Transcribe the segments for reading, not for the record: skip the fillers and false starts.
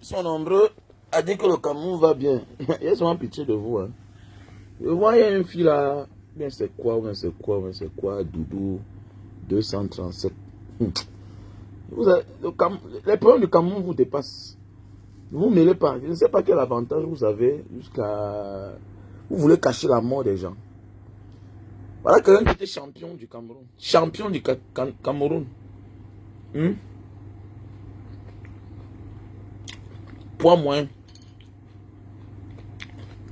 Ils sont nombreux à dire que le Cameroun va bien. Il y a souvent pitié de vous. Hein. Je vois, il y a une fille là. Bien c'est quoi, Doudou 237. Les problèmes du Cameroun vous dépassent. Ne vous mêlez pas. Je ne sais pas quel avantage vous avez jusqu'à... Vous voulez cacher la mort des gens. Voilà quelqu'un qui était champion du Cameroun. Champion du Cameroun. Poids moins.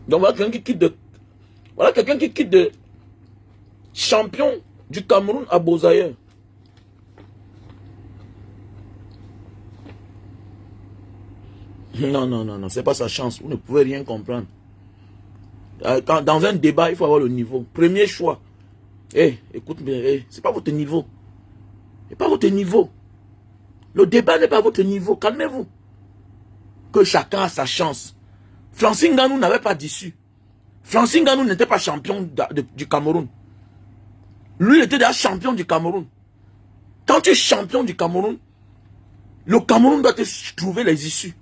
Donc voilà quelqu'un qui quitte de... Voilà quelqu'un qui quitte de... Champion du Cameroun à Bozaïen. Non, c'est pas sa chance. Vous ne pouvez rien comprendre. Dans un débat, il faut avoir le niveau. Premier choix. Écoute bien, c'est pas votre niveau. C'est pas votre niveau. Le débat n'est pas votre niveau. Calmez-vous. Que chacun a sa chance. Francine Ganou n'avait pas d'issue. Francine Ganou n'était pas champion du Cameroun. Lui, il était déjà champion du Cameroun. Quand tu es champion du Cameroun, le Cameroun doit te trouver les issues.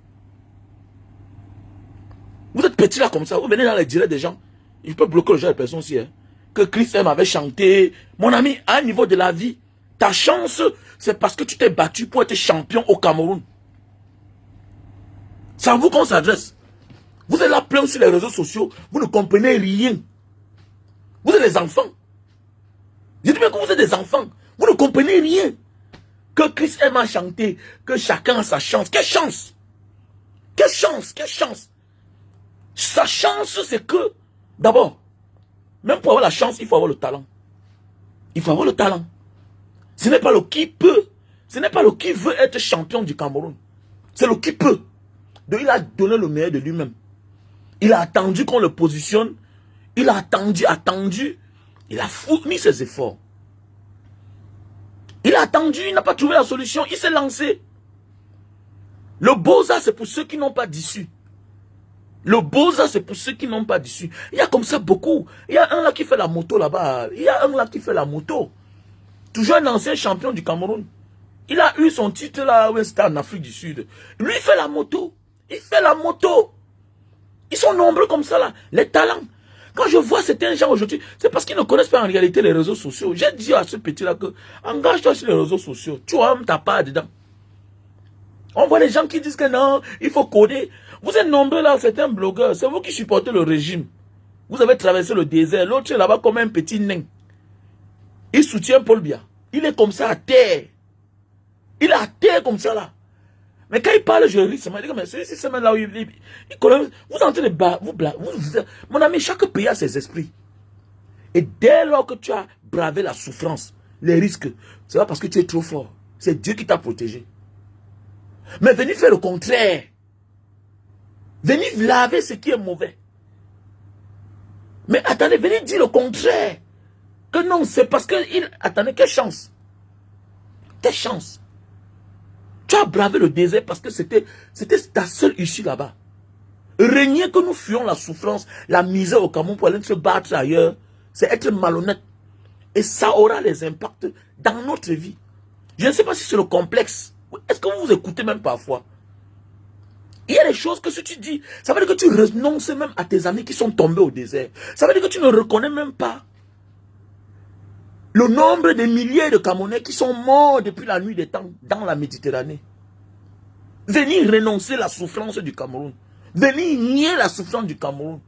Vous êtes petit là comme ça, vous venez dans les directs des gens. Il peut bloquer le genre de personnes aussi. Hein. Que Chris M avait chanté. Mon ami, à un niveau de la vie, ta chance, c'est parce que tu t'es battu pour être champion au Cameroun. C'est à vous qu'on s'adresse. Vous êtes là plein sur les réseaux sociaux, vous ne comprenez rien. Vous êtes des enfants. Je dis bien que vous êtes des enfants. Vous ne comprenez rien. Que Chris M a chanté, que chacun a sa chance. Quelle chance? Quelle chance? Quelle chance? Sa chance, c'est que, d'abord, même pour avoir la chance, il faut avoir le talent. Il faut avoir le talent. Ce n'est pas le qui peut, ce n'est pas le qui veut être champion du Cameroun. C'est le qui peut. Donc il a donné le meilleur de lui-même. Il a attendu qu'on le positionne. Il a attendu. Il a fourni ses efforts. Il a attendu, il n'a pas trouvé la solution. Il s'est lancé. Le Beaux-Arts, c'est pour ceux qui n'ont pas d'issue. Le Beaux-Arts, c'est pour ceux qui n'ont pas d'issue. Il y a comme ça beaucoup. Il y a un là qui fait la moto là-bas. Il y a un là qui fait la moto. Toujours un ancien champion du Cameroun. Il a eu son titre là, c'était en Afrique du Sud. Lui, il fait la moto. Il fait la moto. Ils sont nombreux comme ça là. Les talents. Quand je vois certains gens aujourd'hui, c'est parce qu'ils ne connaissent pas en réalité les réseaux sociaux. J'ai dit à ce petit là que engage-toi sur les réseaux sociaux. Tu as ta part dedans. On voit les gens qui disent que non, il faut coder. Vous êtes nombreux là, certains blogueurs. C'est vous qui supportez le régime. Vous avez traversé le désert. L'autre est là-bas comme un petit nain. Il soutient Paul Biya. Il est comme ça à terre. Il est à terre comme ça là. Mais quand il parle, je ris. Mais celui-ci, c'est même là où il connaît. Vous êtes en train de mon ami, chaque pays a ses esprits. Et dès lors que tu as bravé la souffrance, les risques, c'est pas parce que tu es trop fort. C'est Dieu qui t'a protégé. Mais venez faire le contraire. Venez laver ce qui est mauvais. Mais attendez, venez dire le contraire. Que non, c'est parce que... Attendez, quelle chance. Quelle chance. Tu as bravé le désert parce que c'était ta seule issue là-bas. Régner que nous fuyons la souffrance, la misère au Cameroun pour aller se battre ailleurs, c'est être malhonnête. Et ça aura des impacts dans notre vie. Je ne sais pas si c'est le complexe. Est-ce que vous vous écoutez même parfois? Il y a des choses que si tu dis, ça veut dire que tu renonces même à tes amis qui sont tombés au désert. Ça veut dire que tu ne reconnais même pas le nombre de milliers de Camerounais qui sont morts depuis la nuit des temps dans la Méditerranée. Venir renoncer à la souffrance du Cameroun. Venir nier la souffrance du Cameroun.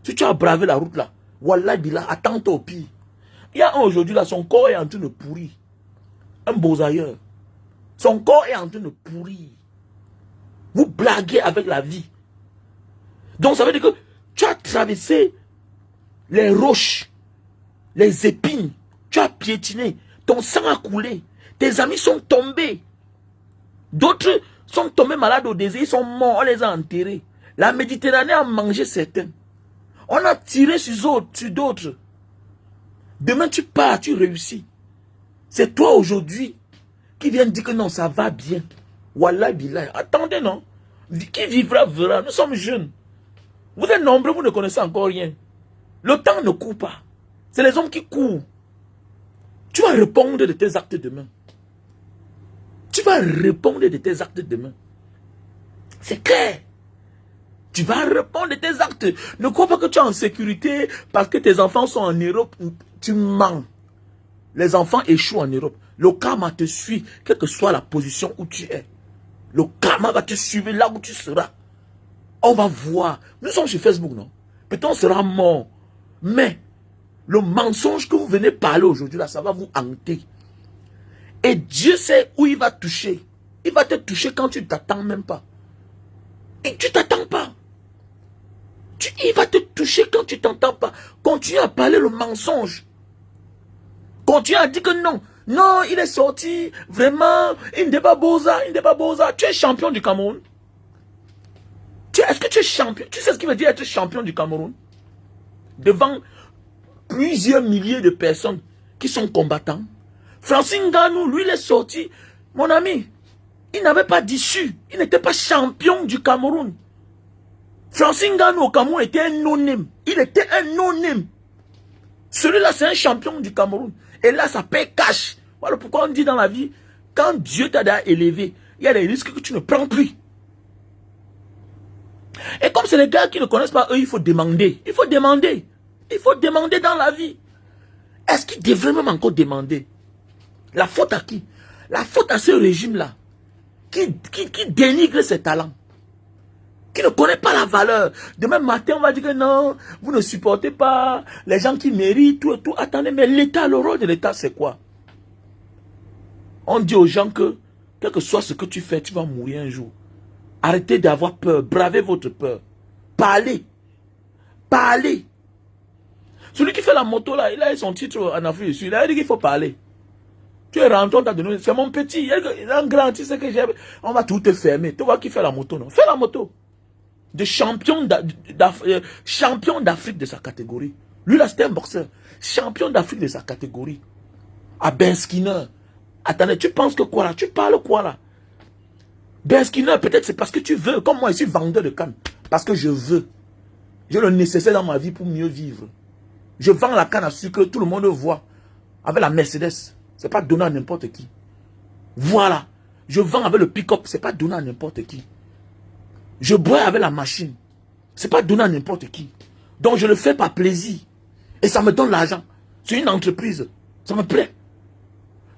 Si tu as bravé la route là, wallah billah, attends-toi au pire. Il y a un aujourd'hui là, son corps est en train de pourrir. Un beau ailleurs. Son corps est en train de pourrir. Vous blaguez avec la vie. Donc ça veut dire que tu as traversé les roches, les épines, tu as piétiné, ton sang a coulé, tes amis sont tombés. D'autres sont tombés malades au désert, ils sont morts, on les a enterrés. La Méditerranée a mangé certains. On a tiré sur d'autres. Demain tu pars, tu réussis. C'est toi aujourd'hui qui viens dire que non, ça va bien. Wallah billah. Attendez, non. Qui vivra verra. Nous sommes jeunes. Vous êtes nombreux, vous ne connaissez encore rien. Le temps ne court pas. C'est les hommes qui courent. Tu vas répondre de tes actes demain. Tu vas répondre de tes actes demain. C'est clair. Tu vas répondre de tes actes. Ne crois pas que tu es en sécurité parce que tes enfants sont en Europe. Tu mens. Les enfants échouent en Europe. Le karma te suit, quelle que soit la position où tu es. Le karma va te suivre là où tu seras. On va voir. Nous sommes sur Facebook, non? Peut-être on sera mort. Mais le mensonge que vous venez parler aujourd'hui, là, ça va vous hanter. Et Dieu sait où il va toucher. Il va te toucher quand tu ne t'attends même pas. Et tu ne t'attends pas. Il va te toucher quand tu ne t'entends pas. Continue à parler le mensonge. Continue à dire que non. Non, il est sorti. Vraiment. Il n'est pas Boza. Il n'est pas Boza. Tu es champion du Cameroun. Est-ce que tu es champion? Tu sais ce qu'il veut dire être champion du Cameroun? Devant plusieurs milliers de personnes qui sont combattants. Francine Ngannou, lui, il est sorti. Mon ami, il n'avait pas d'issue. Il n'était pas champion du Cameroun. Francine Ngannou au Cameroun était un non-name. Il était un non-name. Celui-là, c'est un champion du Cameroun. Et là, ça paie cash. Voilà pourquoi on dit dans la vie, quand Dieu t'a déjà élevé, il y a des risques que tu ne prends plus. Et comme c'est les gars qui ne connaissent pas eux, il faut demander. Il faut demander. Il faut demander dans la vie. Est-ce qu'il devrait même encore demander? La faute à qui? La faute à ce régime-là. Qui dénigre ses talents. Qui ne connaît pas la valeur. Demain matin, on va dire que non, vous ne supportez pas les gens qui méritent, tout et tout. Attendez, mais l'État, le rôle de l'État, c'est quoi? On dit aux gens que, quel que soit ce que tu fais, tu vas mourir un jour. Arrêtez d'avoir peur. Bravez votre peur. Parlez. Parlez. Celui qui fait la moto là, il a son titre en Afrique du Sud. Il a dit qu'il faut parler. Tu es rentré, on t'a donné. C'est mon petit. Il est un grand, tu sais que j'ai. On va tout te fermer. Tu vois qui fait la moto, non? Fais la moto. De champion d'Afrique de sa catégorie. Lui là, c'était un boxeur. Champion d'Afrique de sa catégorie. À Ben Skinner. Attendez, tu penses que quoi là? Tu parles quoi là? Ben Skinner, peut-être c'est parce que tu veux. Comme moi, je suis vendeur de canne. Parce que je veux. J'ai le nécessaire dans ma vie pour mieux vivre. Je vends la canne à sucre, tout le monde voit. Avec la Mercedes. C'est pas donné à n'importe qui. Voilà. Je vends avec le pick-up. C'est pas donné à n'importe qui. Je bois avec la machine. C'est pas donné à n'importe qui. Donc je le fais par plaisir. Et ça me donne l'argent. C'est une entreprise. Ça me plaît.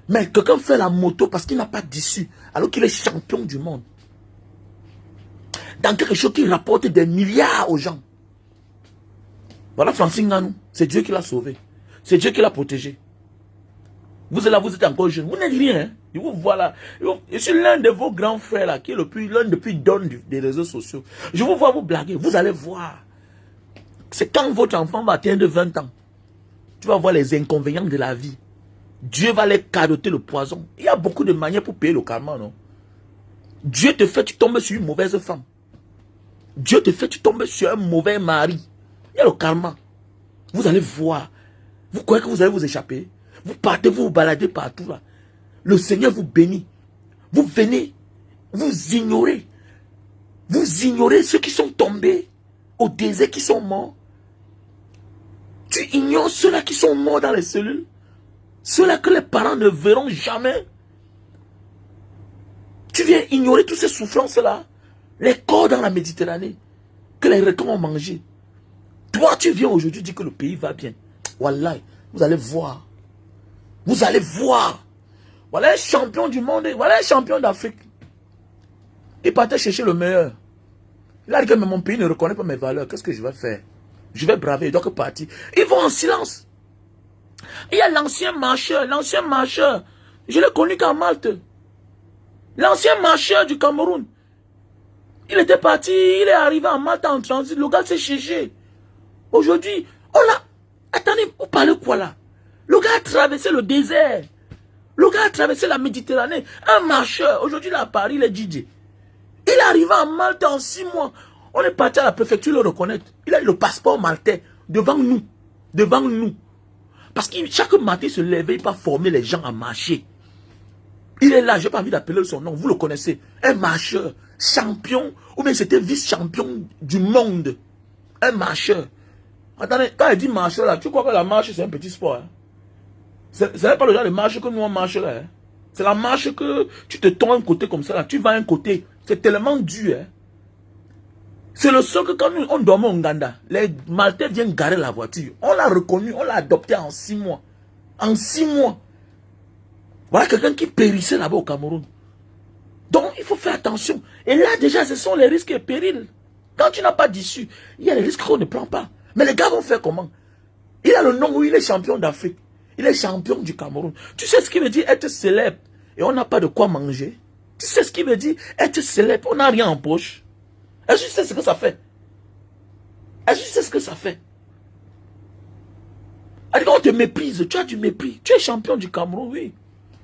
Mais quelqu'un fait la moto parce qu'il n'a pas d'issue. Alors qu'il est champion du monde. Dans quelque chose qui rapporte des milliards aux gens. Voilà Francine Ngannou. C'est Dieu qui l'a sauvé. C'est Dieu qui l'a protégé. Vous êtes là, vous êtes encore jeune. Vous n'êtes rien. Hein? Je vous vois là. Je suis l'un de vos grands frères là, qui est l'un des plus donne des réseaux sociaux. Je vous vois vous blaguer. Vous allez voir. C'est quand votre enfant va atteindre 20 ans. Tu vas voir les inconvénients de la vie. Dieu va les cadoter le poison. Il y a beaucoup de manières pour payer le karma, non? Dieu te fait, tu tombes sur une mauvaise femme. Dieu te fait, tu tombes sur un mauvais mari. Il y a le karma. Vous allez voir. Vous croyez que vous allez vous échapper? Vous partez, vous vous baladez partout là. Le Seigneur vous bénit. Vous venez, vous ignorez. Vous ignorez ceux qui sont tombés au désert, qui sont morts. Tu ignores ceux-là qui sont morts dans les cellules. Ceux-là que les parents ne verront jamais. Tu viens ignorer toutes ces souffrances-là. Les corps dans la Méditerranée. Que les requins ont mangé. Toi, tu viens aujourd'hui dire que le pays va bien. Wallah, vous allez voir. Vous allez voir. Voilà un champion du monde. Voilà un champion d'Afrique. Il partait chercher le meilleur. Il a dit que mon pays ne reconnaît pas mes valeurs. Qu'est-ce que je vais faire? Je vais braver, il doit que partir. Ils vont en silence. Il y a l'ancien marcheur, je l'ai connu qu'à Malte. L'ancien marcheur du Cameroun. Il était parti, il est arrivé à Malte en transit, le gars s'est cherché. Aujourd'hui, on l'a... Attendez, vous parlez quoi là? Le gars a traversé le désert. Le gars a traversé la Méditerranée. Un marcheur, aujourd'hui il est à Paris, il est DJ. Il est arrivé à Malte en 6 mois. On est parti à la préfecture le reconnaître. Il a eu le passeport maltais devant nous. Devant nous. Parce que chaque matin il se levait pour former les gens à marcher. Il est là, je n'ai pas envie d'appeler son nom, vous le connaissez. Un marcheur, champion, ou bien c'était vice-champion du monde. Un marcheur. Attendez, quand il dit marcheur là, tu crois que la marche c'est un petit sport. Hein? Ce n'est pas le genre de marche que nous on marche là. Hein? C'est la marche que tu te tends un côté comme ça là, tu vas un côté. C'est tellement dur. Hein? C'est le seul que quand nous on dormait au Ouganda, les Maltais viennent garer la voiture. On l'a reconnu, on l'a adopté en 6 mois. En 6 mois. Voilà quelqu'un qui périssait là-bas au Cameroun. Donc il faut faire attention. Et là déjà ce sont les risques et périls. Quand tu n'as pas d'issue, il y a les risques qu'on ne prend pas. Mais les gars vont faire comment? Il a le nom où il est champion d'Afrique. Il est champion du Cameroun. Tu sais ce qu'il veut dire être célèbre et on n'a pas de quoi manger? Tu sais ce qu'il veut dire être célèbre, on n'a rien en poche? Est-ce que tu sais ce que ça fait? Est-ce que tu sais ce que ça fait? Alors, on te méprise, tu as du mépris. Tu es champion du Cameroun, oui.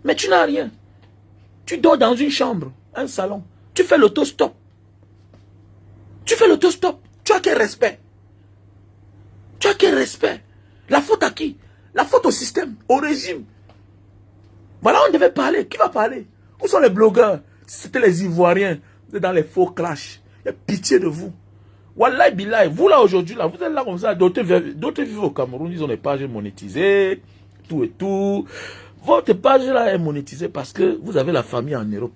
Mais tu n'as rien. Tu dors dans une chambre, un salon. Tu fais l'autostop. Tu fais l'autostop. Tu as quel respect? Tu as quel respect? La faute à qui? La faute au système, au régime. Voilà, on devait parler. Qui va parler? Où sont les blogueurs? C'était les Ivoiriens. Vous êtes dans les faux clashs. Il y a pitié de vous. Wallahi billahi, vous là aujourd'hui, là, vous êtes là comme ça. D'autres vivent au Cameroun, ils ont des pages monétisées, tout et tout. Votre page là est monétisée parce que vous avez la famille en Europe.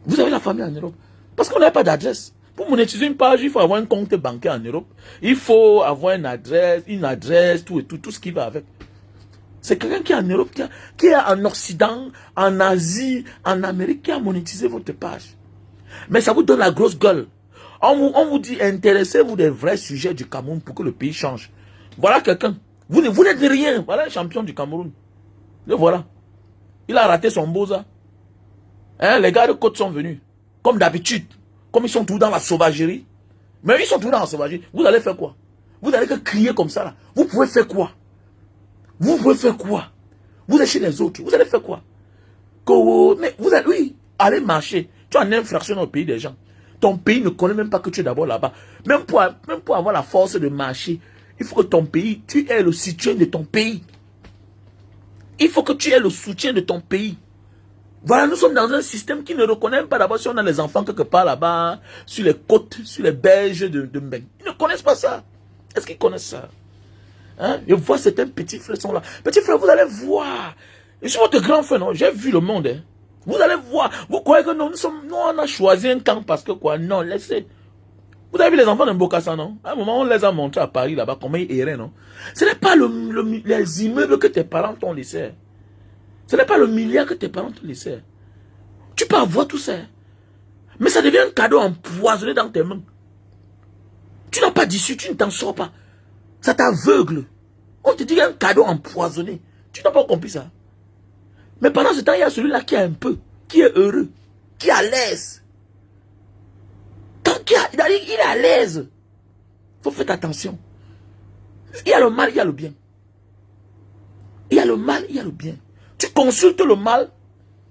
Vous avez la famille en Europe. Parce qu'on n'a pas d'adresse. Pour monétiser une page, il faut avoir un compte bancaire en Europe. Il faut avoir une adresse, tout et tout, tout ce qui va avec. C'est quelqu'un qui est en Europe, qui est en Occident, en Asie, en Amérique, qui a monétisé votre page. Mais ça vous donne la grosse gueule. On vous dit, intéressez-vous des vrais sujets du Cameroun pour que le pays change. Voilà quelqu'un. Vous n'êtes rien. Voilà un champion du Cameroun. Le voilà. Il a raté son Boza. Hein, les gars de côte sont venus. Comme d'habitude. Comme ils sont tous dans la sauvagerie. Mais ils sont tous dans la sauvagerie. Vous allez faire quoi? Vous allez que crier comme ça là. Vous pouvez faire quoi? Vous pouvez faire quoi? Vous êtes chez les autres. Vous allez faire quoi? Mais vous allez, oui, allez marcher. Tu as une infraction dans le pays des gens. Ton pays ne connaît même pas que tu es d'abord là-bas. Même pour avoir la force de marcher, il faut que ton pays, tu aies le soutien de ton pays. Il faut que tu aies le soutien de ton pays. Voilà, nous sommes dans un système qui ne reconnaît même pas d'abord si on a les enfants quelque part là-bas, sur les côtes, sur les berges de Mbeng. Ils ne connaissent pas ça. Est-ce qu'ils connaissent ça? Hein? Je vois certains petits frères sont là. Petits frères, vous allez voir. Je suis votre grand frère, non? J'ai vu le monde. Hein? Vous allez voir. Vous croyez que nous, on a choisi un camp parce que quoi? Non, laissez. Vous avez vu les enfants de Mbokassa, non? À un moment, on les a montrés à Paris, là-bas, comment ils erraient, non? Ce n'est pas les immeubles que tes parents t'ont laissé. Ce n'est pas le milliard que tes parents t'ont laissé. Tu peux avoir tout ça. Mais ça devient un cadeau empoisonné dans tes mains. Tu n'as pas d'issue, tu ne t'en sors pas. Ça t'aveugle. On te dit un cadeau empoisonné. Tu n'as pas compris ça. Mais pendant ce temps, il y a celui-là qui a un peu, qui est heureux, qui est à l'aise. Il est à l'aise. Il faut faire attention. Il y a le mal, il y a le bien. Il y a le mal, il y a le bien. Tu consultes le mal,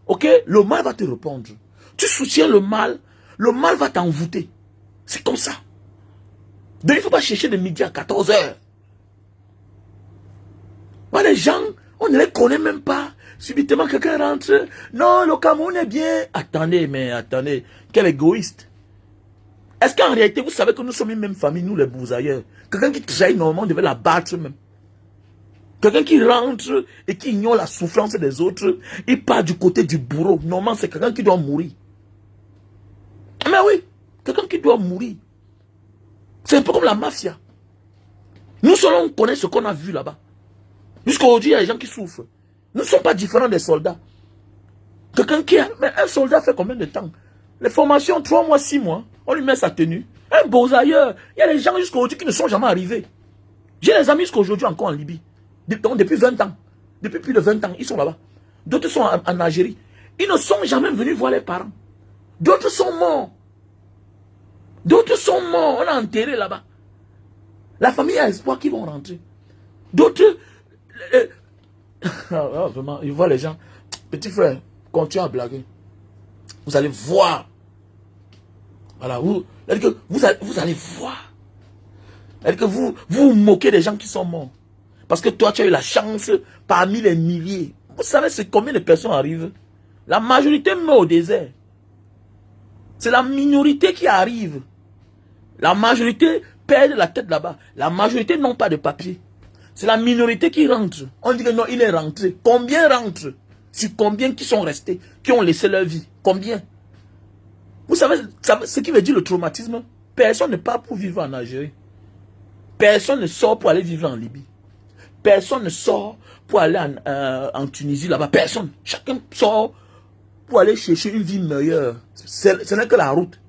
ok? Le mal va te répondre. Tu soutiens le mal va t'envoûter. C'est comme ça. Donc il ne faut pas chercher de midi à 14 h. Voilà, les gens, on ne les connaît même pas. Subitement, quelqu'un rentre. Non, le Cameroun est bien. Attendez, quel égoïste. Est-ce qu'en réalité, vous savez que nous sommes une même famille, nous les Bouzailleurs? Quelqu'un qui trahit normalement devait la battre même. Quelqu'un qui rentre et qui ignore la souffrance des autres, il part du côté du bourreau. Normalement, c'est quelqu'un qui doit mourir. Mais oui, quelqu'un qui doit mourir. C'est un peu comme la mafia. Nous seuls, on connaît ce qu'on a vu là-bas. Jusqu'aujourd'hui, il y a des gens qui souffrent. Nous ne sommes pas différents des soldats. Quelqu'un qui a... Mais un soldat fait combien de temps? Les formations, 3 mois, 6 mois. On lui met sa tenue. Un beau ailleurs. Il y a des gens jusqu'à aujourd'hui qui ne sont jamais arrivés. J'ai des amis jusqu'à aujourd'hui encore en Libye. Depuis 20 ans. Depuis plus de 20 ans, ils sont là-bas. D'autres sont en Algérie. Ils ne sont jamais venus voir les parents. D'autres sont morts. D'autres sont morts. On a enterré là-bas. La famille a espoir qu'ils vont rentrer. D'autres... vraiment, ils voient les gens. Petit frère, continue à blaguer. Vous allez voir. Voilà, vous allez voir. C'est-à-dire que vous vous moquez des gens qui sont morts. Parce que toi, tu as eu la chance parmi les milliers. Vous savez c'est combien de personnes arrivent? La majorité meurt au désert. C'est la minorité qui arrive. La majorité perd la tête là-bas. La majorité n'ont pas de papier. C'est la minorité qui rentre. On dit que non, il est rentré. Combien rentrent? Sur combien qui sont restés? Qui ont laissé leur vie? Combien? Vous savez ce qui veut dire le traumatisme? Personne ne part pour vivre en Algérie. Personne ne sort pour aller vivre en Libye. Personne ne sort pour aller en Tunisie là-bas. Personne. Chacun sort pour aller chercher une vie meilleure. Ce n'est que la route.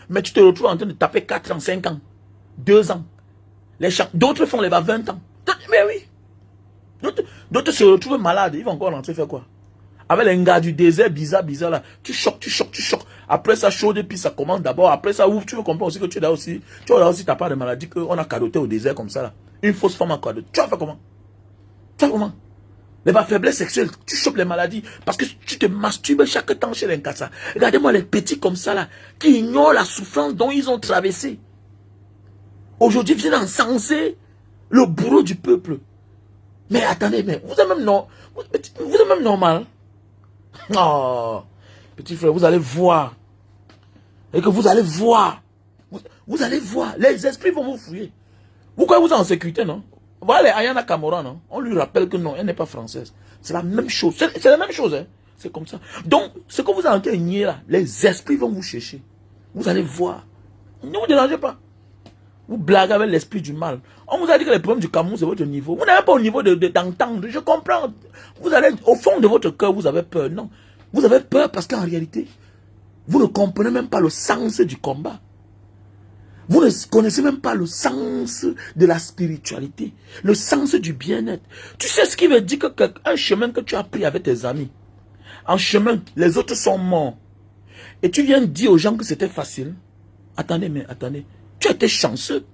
Mais tu te retrouves en train de taper 4 ans, 5 ans, 2 ans. D'autres font les 20 ans. Mais oui. D'autres se retrouvent malades. Ils vont encore rentrer faire quoi? Avec les gars du désert bizarre là. Tu choques. Après ça, chaud, et puis ça commence d'abord. Après ça, ouvre. Tu veux comprendre aussi que tu as aussi ta part de maladie qu'on a cadoté au désert comme ça là. Une fausse femme en cadeau. Tu vas faire comment? Les faiblesses sexuelles, tu chopes les maladies parce que tu te masturbes chaque temps chez les Nkassa. Regardez-moi les petits comme ça là, qui ignorent la souffrance dont ils ont traversé. Aujourd'hui, vous êtes encenser le bourreau du peuple. Mais attendez, mais vous êtes même normal. Oh, petit frère, vous allez voir. Et que vous allez voir. Vous allez voir. Les esprits vont vous fouiller. Vous croyez que vous êtes en sécurité, non? Voilà, Ayana Kamora, non? On lui rappelle que non, elle n'est pas française. C'est la même chose. C'est la même chose, hein? C'est comme ça. Donc, ce que vous avez en train de nier là, les esprits vont vous chercher. Vous allez voir. Ne vous dérangez pas. Vous blaguez avec l'esprit du mal. On vous a dit que les problèmes du Cameroun, c'est votre niveau. Vous n'avez pas au niveau d'entendre. Je comprends. Vous allez, au fond de votre cœur, vous avez peur. Non. Vous avez peur parce qu'en réalité, vous ne comprenez même pas le sens du combat. Vous ne connaissez même pas le sens de la spiritualité, le sens du bien-être. Tu sais ce qui veut dire qu'un chemin que tu as pris avec tes amis, en chemin, les autres sont morts. Et tu viens dire aux gens que c'était facile. Attendez, mais attendez. Tu as été chanceux.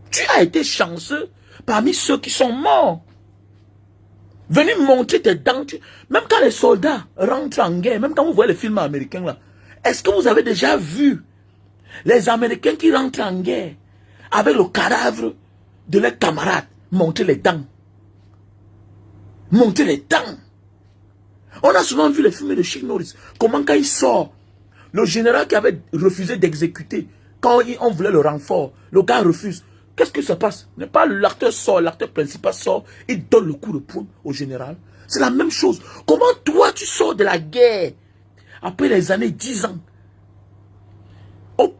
Tu as été chanceux parmi ceux qui sont morts. Venez montrer tes dents. Même quand les soldats rentrent en guerre, même quand vous voyez les films américains là, est-ce que vous avez déjà vu les Américains qui rentrent en guerre avec le cadavre de leurs camarades, monter les dents? Monter les dents. On a souvent vu les films de Chuck Norris. Comment quand il sort, le général qui avait refusé d'exécuter, quand on voulait le renfort, le gars refuse. Qu'est-ce que ça passe? N'est pas l'acteur sort, l'acteur principal sort, il donne le coup de poing au général. C'est la même chose. Comment toi tu sors de la guerre après les années 10 ans?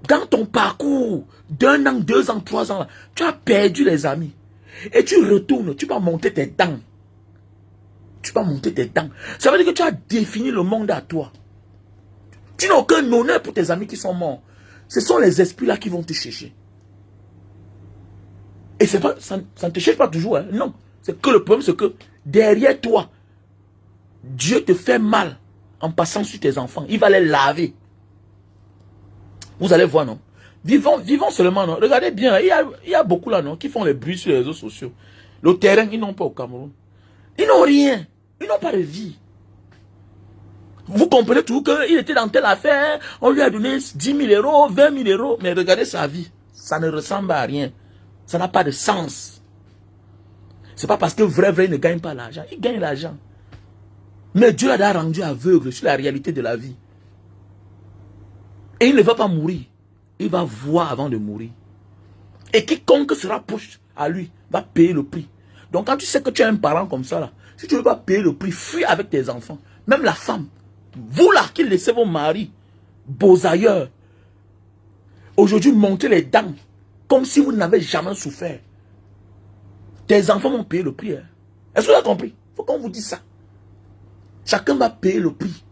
Dans ton parcours d'1 an, 2 ans, 3 ans, là, tu as perdu les amis. Et tu retournes, tu vas monter tes dents. Tu vas monter tes dents. Ça veut dire que tu as défini le monde à toi. Tu n'as aucun honneur pour tes amis qui sont morts. Ce sont les esprits là qui vont te chercher. Et c'est pas, ça ne te cherche pas toujours. Hein. Non. C'est que le problème, c'est que derrière toi, Dieu te fait mal en passant sur tes enfants. Il va les laver. Vous allez voir, non? Vivons seulement, non? Regardez bien, il y a beaucoup là, non? Qui font les bruits sur les réseaux sociaux. Le terrain, ils n'ont pas au Cameroun. Ils n'ont rien. Ils n'ont pas de vie. Vous comprenez tout qu'il était dans telle affaire, on lui a donné 10 000 euros, 20 000 euros. Mais regardez sa vie. Ça ne ressemble à rien. Ça n'a pas de sens. C'est pas parce que vrai, il ne gagne pas l'argent. Il gagne l'argent. Mais Dieu l'a rendu aveugle sur la réalité de la vie. Et il ne va pas mourir. Il va voir avant de mourir. Et quiconque se rapproche à lui va payer le prix. Donc quand tu sais que tu as un parent comme ça, là, si tu ne veux pas payer le prix, fuis avec tes enfants. Même la femme. Vous là qui laissez vos maris, beaux ailleurs, aujourd'hui montez les dents comme si vous n'avez jamais souffert. Tes enfants vont payer le prix. Hein. Est-ce que vous avez compris? Il faut qu'on vous dise ça. Chacun va payer le prix.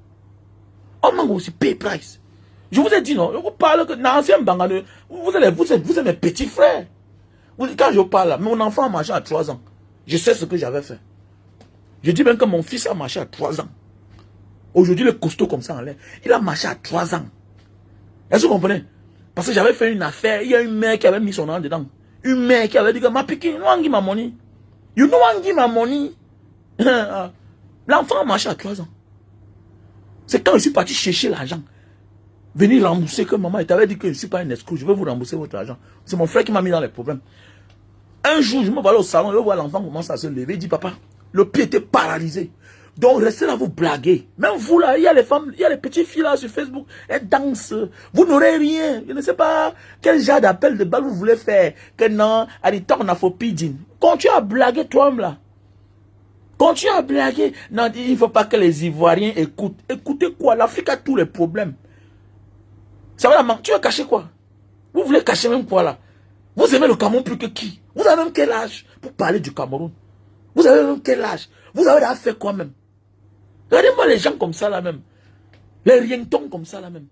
On manque aussi pay price. Je vous ai dit non, je vous parle que l'ancien Bangane, vous êtes mes petits frères. Quand je parle là, mon enfant a marché à 3 ans. Je sais ce que j'avais fait. Je dis même que mon fils a marché à 3 ans. Aujourd'hui, le costaud comme ça en l'air, il a marché à 3 ans. Est-ce que vous comprenez? Parce que j'avais fait une affaire, il y a une mère qui avait mis son nom dedans. Une mère qui avait dit que ma piquine, you don't give my money. You don't give my money. L'enfant a marché à 3 ans. C'est quand je suis parti chercher l'argent. Venir rembourser que maman t'avait dit que je ne suis pas un escroc, je vais vous rembourser votre argent. C'est mon frère qui m'a mis dans les problèmes. Un jour, je me vois au salon, je vois l'enfant commence à se lever, il dit papa, le pied était paralysé. Donc restez là, vous blaguez. Même vous là, il y a les femmes, il y a les petites filles là sur Facebook, elles dansent. Vous n'aurez rien. Je ne sais pas quel genre d'appel de balle vous voulez faire. Que non, à des temps on a faut pidine. Continue à blaguer toi-même là. Continue à blaguer. Non, il ne faut pas que les Ivoiriens écoutent. Écoutez quoi? L'Afrique a tous les problèmes. Ça va la manque. Tu veux cacher quoi? Vous voulez cacher même quoi là? Vous aimez le Cameroun plus que qui? Vous avez même quel âge pour parler du Cameroun? Vous avez même quel âge? Vous avez déjà fait quoi même? Regardez-moi les gens comme ça là même. Les rientons comme ça là même.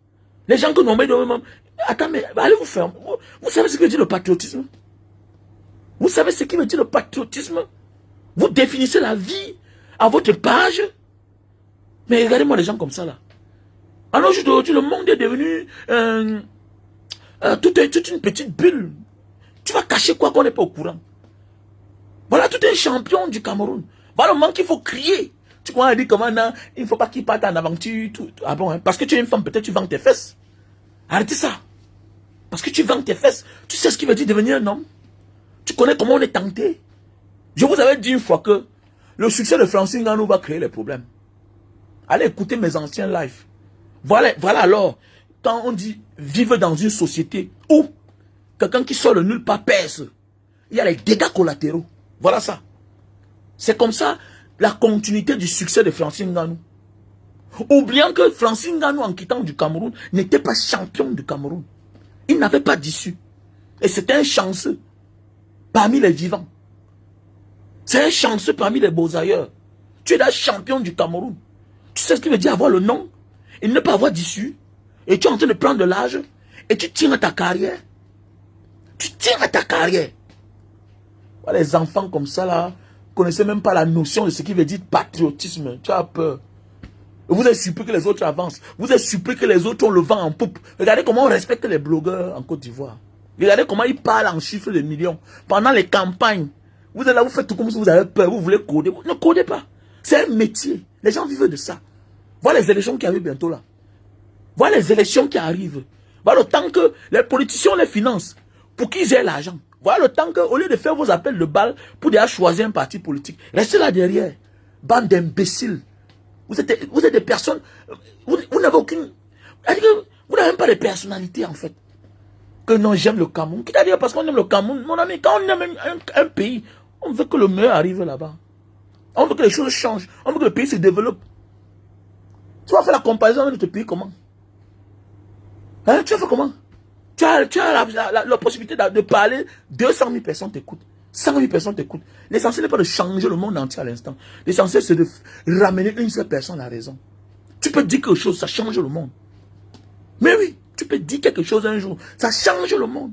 Les gens que nous mettons même. Attends, mais allez vous faire. Vous savez ce que veut dire le patriotisme? Vous savez ce qui veut dire le patriotisme? Vous définissez la vie à votre page. Mais regardez-moi les gens comme ça là. Alors aujourd'hui, le monde est devenu toute une petite bulle. Tu vas cacher quoi qu'on n'est pas au courant? Voilà tout un champion du Cameroun. Voilà le moment qu'il faut crier. Tu crois dire comment non, il ne faut pas qu'il parte en aventure. Ah bon, hein? Parce que tu es une femme, peut-être tu vends tes fesses. Arrêtez ça. Parce que tu vends tes fesses. Tu sais ce qui veut dire devenir un homme? Tu connais comment on est tenté? Je vous avais dit une fois que le succès de Francine Ngannou va créer les problèmes. Allez écouter mes anciens lives. Voilà alors, quand on dit vivre dans une société où quelqu'un qui sort de nulle part pèse, il y a les dégâts collatéraux. Voilà ça. C'est comme ça la continuité du succès de Francine Ngannou. Oubliant que Francine Ngannou, en quittant du Cameroun, n'était pas champion du Cameroun. Il n'avait pas d'issue. Et c'était un chanceux parmi les vivants. C'est un chanceux parmi les beaux ailleurs. Tu es la champion du Cameroun. Tu sais ce qu'il veut dire avoir le nom et ne pas avoir d'issue. Et tu es en train de prendre de l'âge et tu tiens à ta carrière. Tu tiens à ta carrière. Voilà, les enfants comme ça là, ne connaissez même pas la notion de ce qui veut dire patriotisme. Tu as peur. Vous êtes surpris que les autres avancent. Vous êtes surpris que les autres ont le vent en poupe. Regardez comment on respecte les blogueurs en Côte d'Ivoire. Regardez comment ils parlent en chiffres de millions. Pendant les campagnes, vous êtes là, vous faites tout comme si vous avez peur. Vous voulez coder. Vous ne codez pas. C'est un métier. Les gens vivent de ça. Voilà les élections qui arrivent bientôt là. Voilà les élections qui arrivent. Voilà le temps que les politiciens les financent pour qu'ils aient l'argent. Voilà le temps que, au lieu de faire vos appels de balles pour déjà choisir un parti politique, restez là derrière. Bande d'imbéciles. Vous êtes des personnes. Vous n'avez aucune. Vous n'avez même pas de personnalité en fait. Que non, j'aime le Cameroun. Qui t'a dit parce qu'on aime le Cameroun? Mon ami, quand on aime un pays, on veut que le meilleur arrive là-bas. On veut que les choses changent. On veut que le pays se développe. Tu vas faire la comparaison avec notre pays comment? Hein? Tu vas faire comment? Tu as la possibilité de parler, 200 000 personnes t'écoutent. 100 000 personnes t'écoutent. L'essentiel n'est pas de changer le monde entier à l'instant. L'essentiel, c'est de ramener une seule personne à la raison. Tu peux dire quelque chose, ça change le monde. Mais oui, tu peux dire quelque chose un jour, ça change le monde.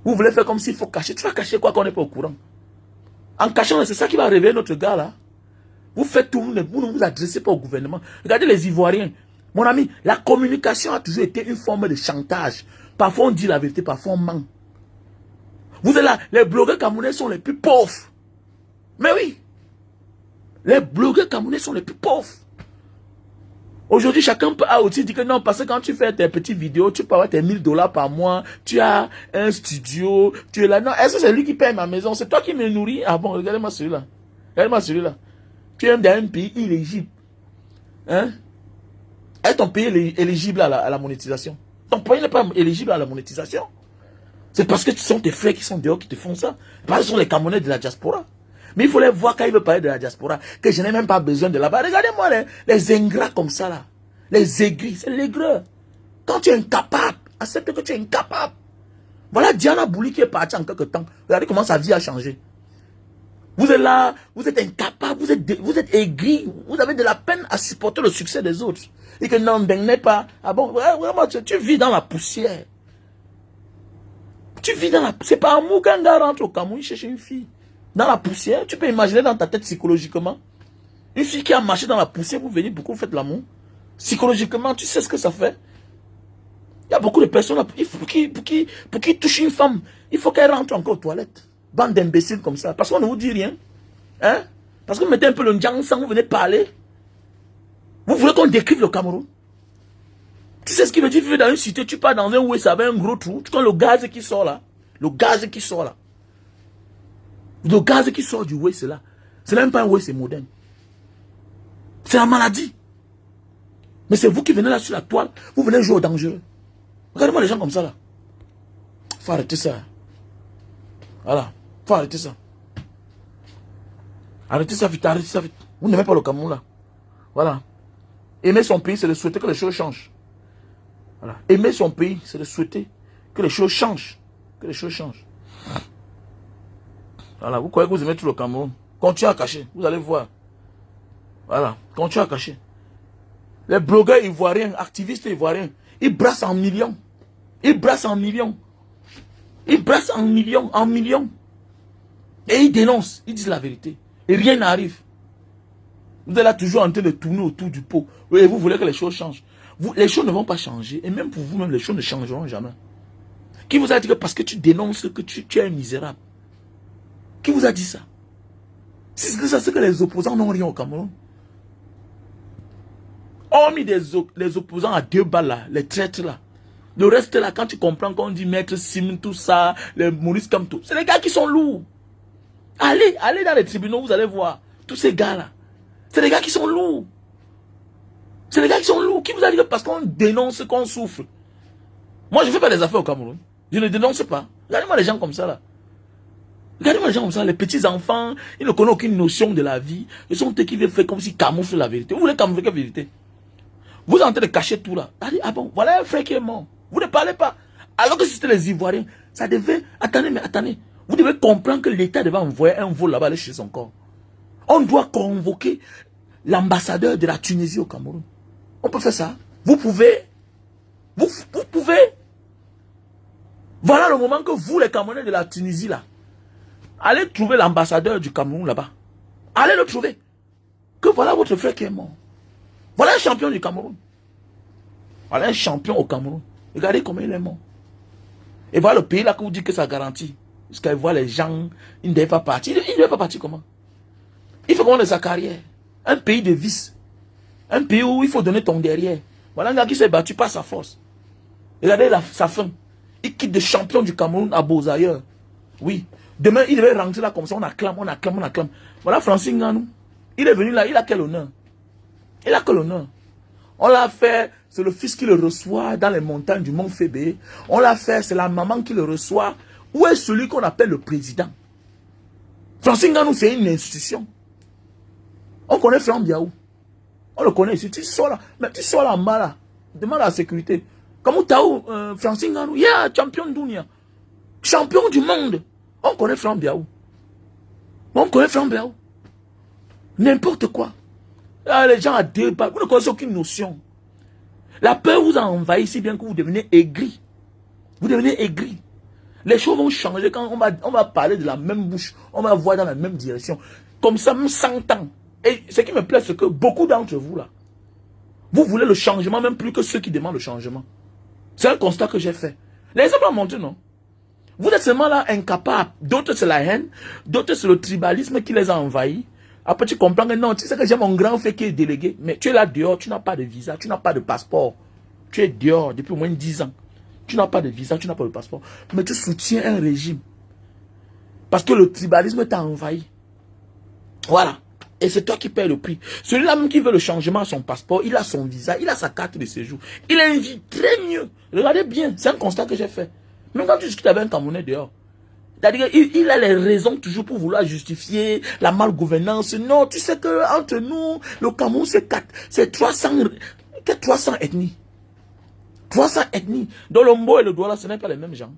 Vous voulez faire comme s'il faut cacher. Tu vas cacher quoi qu'on n'est pas au courant? En cachant, c'est ça qui va réveiller notre gars là. Vous faites tout, vous ne vous adressez pas au gouvernement. Regardez les Ivoiriens. Mon ami, la communication a toujours été une forme de chantage. Parfois on dit la vérité, parfois on ment. Vous êtes là, les blogueurs camerounais sont les plus pauvres. Mais oui, les blogueurs camerounais sont les plus pauvres. Aujourd'hui, chacun a aussi dit que non, parce que quand tu fais tes petites vidéos, tu peux avoir tes 1000 $ par mois, tu as un studio, tu es là. Non, est-ce que c'est lui qui paye ma maison? C'est toi qui me nourris? Ah bon, regardez-moi celui-là. Regardez-moi celui-là. Tu es dans un pays illégible. Hein? Est ton pays éligible à la monétisation? Ton pays n'est pas éligible à la monétisation. C'est parce que ce sont tes frères qui sont dehors qui te font ça. Parce que ce sont les Camerounais de la diaspora. Mais il faut les voir quand il veut parler de la diaspora, que je n'ai même pas besoin de là-bas. Regardez-moi les ingrats comme ça là. Les aigris, c'est l'aigreur. Quand tu es incapable, accepte que tu es incapable. Voilà Diana Bouli qui est partie en quelque temps. Regardez comment sa vie a changé. Vous êtes là, vous êtes incapable, vous êtes aigri, vous avez de la peine à supporter le succès des autres. Et que non, n'est pas. Ah bon, vraiment, tu vis dans la poussière. Tu vis dans la... C'est pas amour qu'un gars rentre au Cameroun, il cherche une fille. Dans la poussière, tu peux imaginer dans ta tête psychologiquement. Une fille qui a marché dans la poussière, vous venez, pourquoi vous faites l'amour? Psychologiquement, tu sais ce que ça fait? Il y a beaucoup de personnes, pour qu'ils touchent une femme, il faut qu'elle rentre encore aux toilettes. Bande d'imbéciles comme ça. Parce qu'on ne vous dit rien. Hein? Parce que vous mettez un peu le ndjang sans vous venez parler. Vous voulez qu'on décrive le Cameroun? Tu sais ce qui veut dire vivre dans une cité, tu pars dans un ouest avec un gros trou, tu connais le gaz qui sort là. Le gaz qui sort là. Le gaz qui sort du ouest là. Ce n'est même pas un ouest moderne. C'est la maladie. Mais c'est vous qui venez là sur la toile, vous venez jouer au dangereux. Regardez-moi les gens comme ça là. Faut arrêter ça. Voilà. Faut arrêter ça. Arrêtez ça vite, arrêtez ça vite. Vous n'aimez pas le Cameroun là. Voilà. Aimer son pays, c'est de souhaiter que les choses changent. Voilà. Aimer son pays, c'est de souhaiter que les choses changent. Que les choses changent. Voilà. Vous croyez que vous aimez tout le Cameroun? Continuez à cacher. Vous allez voir. Voilà. Continuez à cacher. Les blogueurs ivoiriens, activistes ivoiriens, ils brassent en millions. Ils brassent en millions. Ils brassent en millions, en millions. Et ils dénoncent. Ils disent la vérité. Et rien n'arrive. Vous êtes là toujours en train de tourner autour du pot. Et vous voulez que les choses changent. Les choses ne vont pas changer. Et même pour vous-même, les choses ne changeront jamais. Qui vous a dit que parce que tu dénonces que tu es un misérable? Qui vous a dit ça? C'est ça, c'est que les opposants n'ont rien au Cameroun. Hormis les opposants à 2 balles là, les traîtres là. Le reste là, quand tu comprends qu'on dit Maître Sim, tout ça, les Maurice Kamto, c'est les gars qui sont lourds. Allez dans les tribunaux, vous allez voir. Tous ces gars là. C'est les gars qui sont lourds. C'est les gars qui sont lourds. Qui vous a dit que parce qu'on dénonce qu'on souffre? Moi, je ne fais pas des affaires au Cameroun. Je ne dénonce pas. Regardez-moi les gens comme ça là. Regardez-moi les gens comme ça, les petits enfants, ils ne connaissent aucune notion de la vie. Ils sont eux qui veulent faire comme si camouflent la vérité. Vous voulez camoufler la vérité? Vous êtes en train de cacher tout là. Ah bon, voilà un frère qui est mort. Vous ne parlez pas. Alors que c'était les Ivoiriens, ça devait... Attendez, mais attendez. Vous devez comprendre que l'État devait envoyer un vol là-bas aller chez son corps. On doit convoquer l'ambassadeur de la Tunisie au Cameroun. On peut faire ça. Vous pouvez. Vous pouvez. Voilà le moment que vous, les Camerounais de la Tunisie là, allez trouver l'ambassadeur du Cameroun là-bas. Allez le trouver. Que voilà votre frère qui est mort. Voilà un champion du Cameroun. Voilà un champion au Cameroun. Regardez comment il est mort. Et voilà le pays là que vous dites que ça garantit. Parce qu'elle voit les gens, ils ne devaient pas partir. Ils ne devaient pas partir comment? Il faut comment de sa carrière. Un pays de vice. Un pays où il faut donner ton derrière. Voilà un gars qui s'est battu par sa force. Regardez sa fin. Il quitte de champion du Cameroun à Beaux-Ailleurs. Oui. Demain, il devait rentrer là comme ça. On acclame, on acclame, on acclame. Voilà Francine Nganou. Il est venu là. Il a quel honneur? Il a quel honneur? On l'a fait, c'est le fils qui le reçoit dans les montagnes du Mont Fébé. On l'a fait, c'est la maman qui le reçoit. Où est celui qu'on appelle le président? Francine Nganou, c'est une institution. On connaît Franck Biaou. On le connaît ici. Tu sors là. Mais tu sors là en bas là. Demande à la sécurité. Comment t'as où Francine Nganou? Yeah, champion d'Unia. Champion du monde. On connaît Franck Biaou. On connaît Franck Biaou. N'importe quoi. Là, les gens à 2 balles. Vous ne connaissez aucune notion. La peur vous a envahi si bien que vous devenez aigri. Vous devenez aigri. Les choses vont changer quand on va parler de la même bouche. On va voir dans la même direction. Comme ça, même 100 ans. Et ce qui me plaît, c'est que beaucoup d'entre vous là, vous voulez le changement même plus que ceux qui demandent le changement. C'est un constat que j'ai fait. Les exemples ont montré, non? Vous êtes seulement là incapables. D'autres c'est la haine. D'autres c'est le tribalisme qui les a envahis. Après tu comprends que non, tu sais que j'ai mon grand frère qui est délégué. Mais tu es là dehors, tu n'as pas de visa, tu n'as pas de passeport. Tu es dehors depuis au moins 10 ans. Tu n'as pas de visa, tu n'as pas de passeport. Mais tu soutiens un régime. Parce que le tribalisme t'a envahi. Voilà. Et c'est toi qui payes le prix. Celui-là même qui veut le changement à son passeport, il a son visa, il a sa carte de séjour. Il a une vie très mieux. Regardez bien, c'est un constat que j'ai fait. Même quand tu discutes avec un Camerounais dehors. C'est-à-dire qu'il a les raisons toujours pour vouloir justifier la malgouvernance. Non, tu sais que entre nous, le Cameroun c'est 300 ethnies. 300 ethnies. Dans le Mbo et le Douala, ce n'est pas les mêmes gens.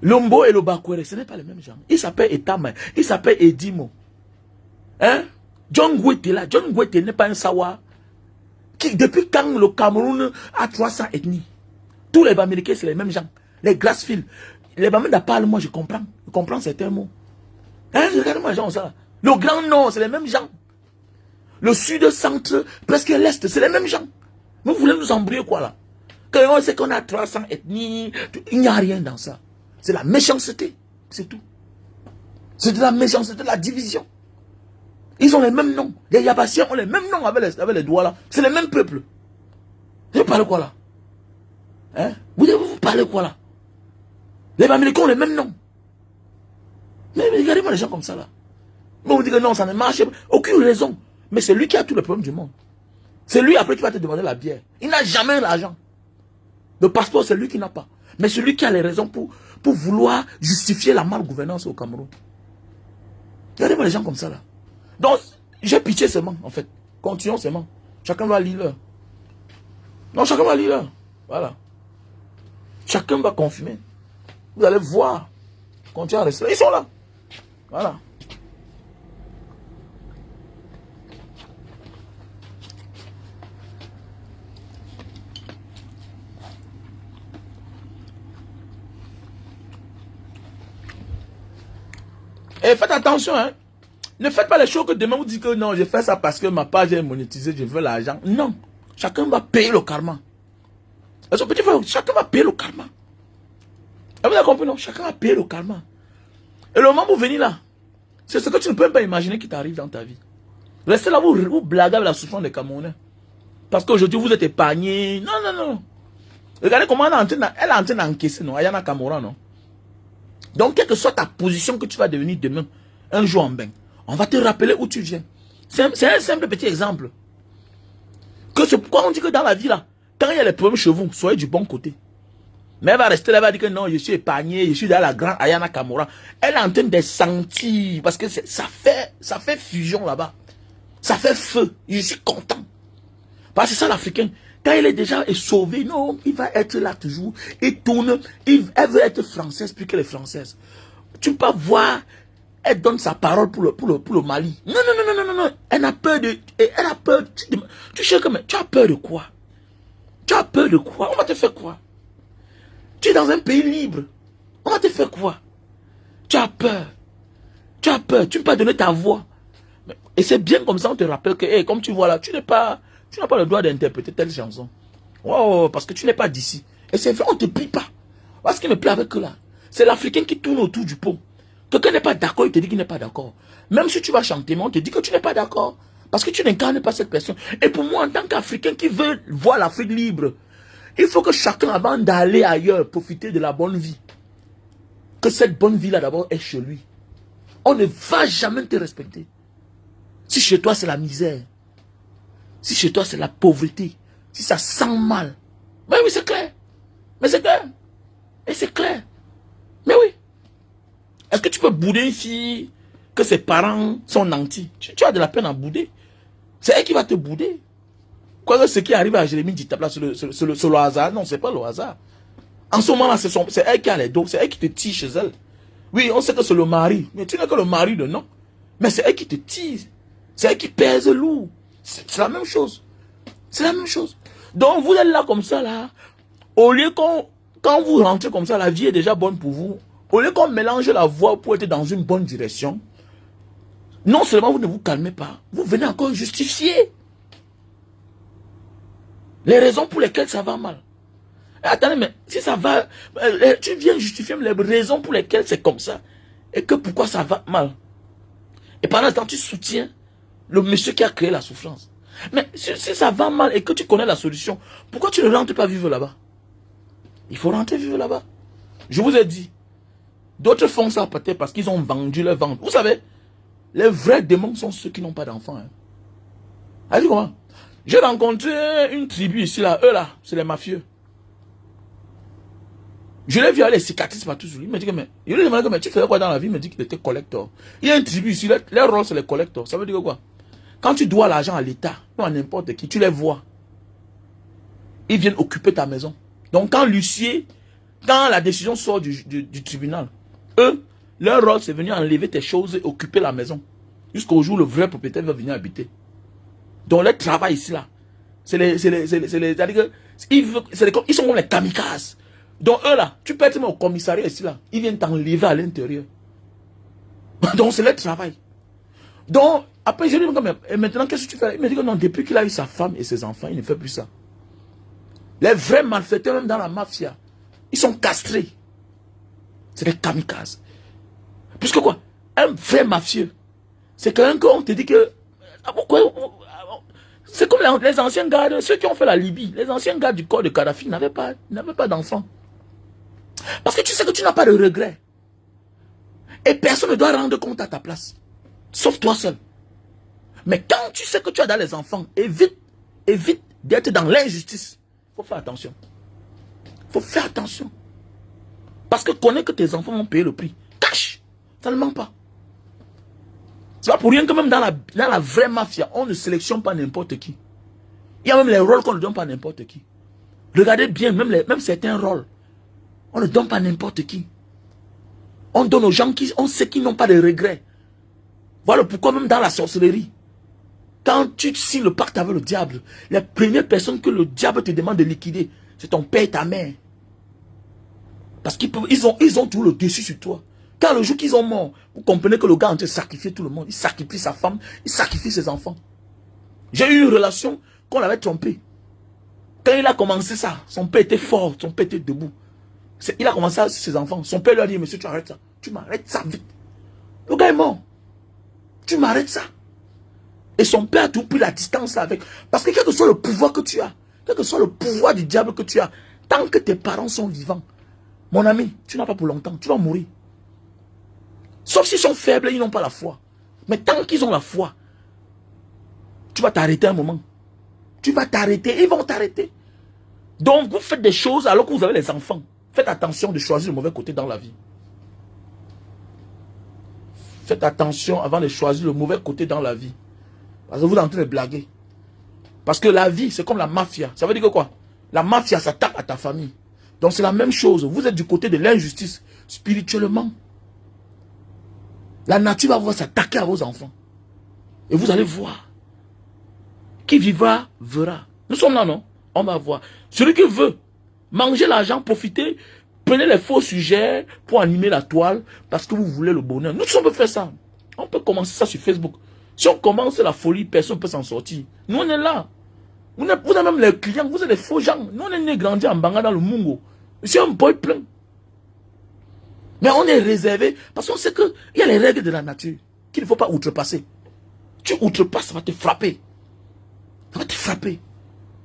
Lombo et le Bakwere, ce n'est pas les mêmes gens. Il s'appelle Etama, il s'appelle Edimo. Hein? John Gwete là, John Gwete n'est pas un Sawa. Depuis quand le Cameroun a 300 ethnies? Tous les Bamileke, c'est les mêmes gens. Les Grassfield. Les Bamileke parlent, moi je comprends certains mots. Hein? Regardez-moi les gens ça. Le Grand Nord, c'est les mêmes gens. Le Sud, Centre, presque l'Est, c'est les mêmes gens. Vous voulez nous embrouiller quoi là? Quand on sait qu'on a 300 ethnies, il n'y a rien dans ça. C'est la méchanceté, c'est tout. C'est de la méchanceté, de la division. Ils ont les mêmes noms. Les Yabassiens ont les mêmes noms avec les doigts là. C'est les mêmes peuples. Vous parlez quoi là? Hein? Vous parlez quoi là? Les Bamileke ont les mêmes noms. Mais regardez-moi les gens comme ça là. Mais on dit que non, ça ne marche pas. Aucune raison. Mais c'est lui qui a tous les problèmes du monde. C'est lui après qui va te demander la bière. Il n'a jamais l'argent. Le passeport, c'est lui qui n'a pas. Mais c'est lui qui a les raisons pour vouloir justifier la malgouvernance au Cameroun. Regardez-moi les gens comme ça là. Donc, j'ai pitié seulement, en fait. Continuons seulement. Chacun va lire leur. Non, chacun va lire leur. Voilà. Chacun va confirmer. Vous allez voir. Continuez à rester là. Ils sont là. Voilà. Et faites attention, hein. Ne faites pas les choses que demain vous dites que non, je fais ça parce que ma page est monétisée, je veux l'argent. Non. Chacun va payer le karma. Et son petit frère, chacun va payer le karma. Et vous avez compris, non? Chacun va payer le karma. Et le moment où vous venez là, c'est ce que tu ne peux même pas imaginer qui t'arrive dans ta vie. Restez là, vous blaguez avec la souffrance des Camerounais. Parce qu'aujourd'hui, vous êtes épargnés. Non, non, non. Regardez comment elle est en train d'encaisser, non? Ayana Kamora, non? Donc, quelle que soit ta position que tu vas devenir demain, un jour en bain, on va te rappeler où tu viens. C'est un simple petit exemple. Que c'est pourquoi on dit que dans la vie là, quand il y a les problèmes chez vous, soyez du bon côté. Mais elle va rester là, elle va dire que non, je suis épargné, je suis dans la grande Ayana Kamora. Elle est en train de sentir, parce que ça fait fusion là-bas. Ça fait feu. Je suis content. Parce que c'est ça l'Africain. Quand elle est déjà sauvé, non, il va être là toujours. Il tourne, elle veut être française plus que les françaises. Tu peux pas voir, elle donne sa parole pour le Mali. Non, non, non, non, non, non. Elle a peur de... Elle a peur... Tu sais que tu as peur de quoi? Tu as peur de quoi? On va te faire quoi? Tu es dans un pays libre. On va te faire quoi? Tu as peur. Tu as peur. Tu ne peux pas donner ta voix. Et c'est bien comme ça, on te rappelle que, hey, comme tu vois là, tu n'as pas le droit d'interpréter telle chanson. Oh, parce que tu n'es pas d'ici. Et c'est vrai, on ne te plie pas. Parce qu'il me plaît avec eux là. C'est l'Africain qui tourne autour du pot. Quelqu'un n'est pas d'accord, il te dit qu'il n'est pas d'accord. Même si tu vas chanter, mais on te dit que tu n'es pas d'accord. Parce que tu n'incarnes pas cette personne. Et pour moi, en tant qu'Africain qui veut voir l'Afrique libre, il faut que chacun, avant d'aller ailleurs, profiter de la bonne vie. Que cette bonne vie-là, d'abord, est chez lui. On ne va jamais te respecter. Si chez toi, c'est la misère. Si chez toi, c'est la pauvreté. Si ça sent mal. Mais oui, c'est clair. Mais c'est clair. Et c'est clair. Mais oui. Est-ce que tu peux bouder une fille que ses parents sont nantis? Tu as de la peine à bouder. C'est elle qui va te bouder. Quoi, ce qui arrive à Jérémie Ditapla, c'est le hasard. Non, c'est pas le hasard. En ce moment-là, c'est elle qui a les dos. C'est elle qui te tire chez elle. Oui, on sait que c'est le mari. Mais tu n'es que le mari de non. Mais c'est elle qui te tire. C'est elle qui pèse lourd. C'est la même chose. C'est la même chose. Donc, vous êtes là comme ça, là. Au lieu quand vous rentrez comme ça, la vie est déjà bonne pour vous. Au lieu qu'on mélange la voix pour être dans une bonne direction, non seulement vous ne vous calmez pas, vous venez encore justifier les raisons pour lesquelles ça va mal. Et attendez, mais si ça va, tu viens justifier les raisons pour lesquelles c'est comme ça. Et que pourquoi ça va mal. Et pendant ce temps, tu soutiens le monsieur qui a créé la souffrance. Mais si ça va mal et que tu connais la solution, pourquoi tu ne rentres pas vivre là-bas? Il faut rentrer vivre là-bas. Je vous ai dit, d'autres font ça peut-être parce qu'ils ont vendu leur ventre. Vous savez, les vrais démons sont ceux qui n'ont pas d'enfants. Hein. Allez, comment? J'ai rencontré une tribu ici, là. Eux, là, c'est les mafieux. Je l'ai vu avec les cicatrices partout sur lui. Il me dit que, mais, il lui a demandé, mais tu faisais quoi dans la vie? Il me dit qu'il était collector. Il y a une tribu ici, leur rôle, c'est les collectors. Ça veut dire quoi? Quand tu dois l'argent à l'État, ou à n'importe qui, tu les vois. Ils viennent occuper ta maison. Donc, quand l'huissier Quand la décision sort du tribunal, eux, leur rôle, c'est venir enlever tes choses et occuper la maison. Jusqu'au jour où le vrai propriétaire va venir habiter. Donc, leur travail ici, là, ils sont comme les kamikazes. Donc, eux, là, tu peux être même au commissariat ici, là, ils viennent t'enlever à l'intérieur. Donc, c'est leur travail. Donc, après, je lui dis, et maintenant, qu'est-ce que tu fais? Il me dit que non, depuis qu'il a eu sa femme et ses enfants, il ne fait plus ça. Les vrais malfaiteurs, même dans la mafia, ils sont castrés. C'est des kamikazes. Puisque quoi? Un vrai mafieux, c'est quelqu'un qu'on te dit que... C'est comme les anciens gardes, ceux qui ont fait la Libye, les anciens gardes du corps de Kadhafi n'avaient pas d'enfants. Parce que tu sais que tu n'as pas de regrets. Et personne ne doit rendre compte à ta place. Sauf toi seul. Mais quand tu sais que tu as dans les enfants, évite d'être dans l'injustice. Il faut faire attention. Il faut faire attention. Parce que connais que tes enfants vont payer le prix. Cache. Ça ne ment pas. C'est pas pour rien que même dans la vraie mafia, on ne sélectionne pas n'importe qui. Il y a même les rôles qu'on ne donne pas n'importe qui. Regardez bien, même certains rôles, on ne donne pas n'importe qui. On donne aux gens on sait qu'ils n'ont pas de regrets. Voilà pourquoi même dans la sorcellerie, quand tu signes le pacte avec le diable, les premières personnes que le diable te demande de liquider, c'est ton père et ta mère. Parce qu'ils ont tout le dessus sur toi. Quand le jour qu'ils ont mort, vous comprenez que le gars a en train de sacrifier tout le monde. Il sacrifie sa femme, il sacrifie ses enfants. J'ai eu une relation qu'on l'avait trompé. Quand il a commencé ça, son père était fort, son père était debout. Il a commencé à ses enfants. Son père lui a dit, monsieur, tu arrêtes ça. Tu m'arrêtes ça vite. Le gars est mort. Tu m'arrêtes ça. Et son père a tout pris la distance avec. Parce que quel que soit le pouvoir que tu as, quel que soit le pouvoir du diable que tu as, tant que tes parents sont vivants, mon ami, tu n'as pas pour longtemps, tu vas mourir. Sauf s'ils sont faibles, ils n'ont pas la foi. Mais tant qu'ils ont la foi, tu vas t'arrêter un moment. Tu vas t'arrêter, ils vont t'arrêter. Donc vous faites des choses alors que vous avez les enfants. Faites attention de choisir le mauvais côté dans la vie. Faites attention avant de choisir le mauvais côté dans la vie. Parce que vous êtes en train de blaguer. Parce que la vie, c'est comme la mafia. Ça veut dire que quoi? La mafia s'attaque à ta famille. Donc c'est la même chose. Vous êtes du côté de l'injustice. Spirituellement. La nature va vous s'attaquer à vos enfants. Et vous allez voir. Qui vivra, verra. Nous sommes là, non? On va voir. Celui qui veut manger l'argent, profiter, prenez les faux sujets pour animer la toile parce que vous voulez le bonheur. Nous, on peut faire ça. On peut commencer ça sur Facebook. Si on commence la folie, personne ne peut s'en sortir. Nous, on est là. Vous avez même les clients, vous êtes des faux gens. Nous, on est nés grandis en Banga dans le Mungo. Je suis un boy plein. Mais on est réservé parce qu'on sait qu'il y a les règles de la nature qu'il ne faut pas outrepasser. Tu outrepasses, ça va te frapper. Ça va te frapper.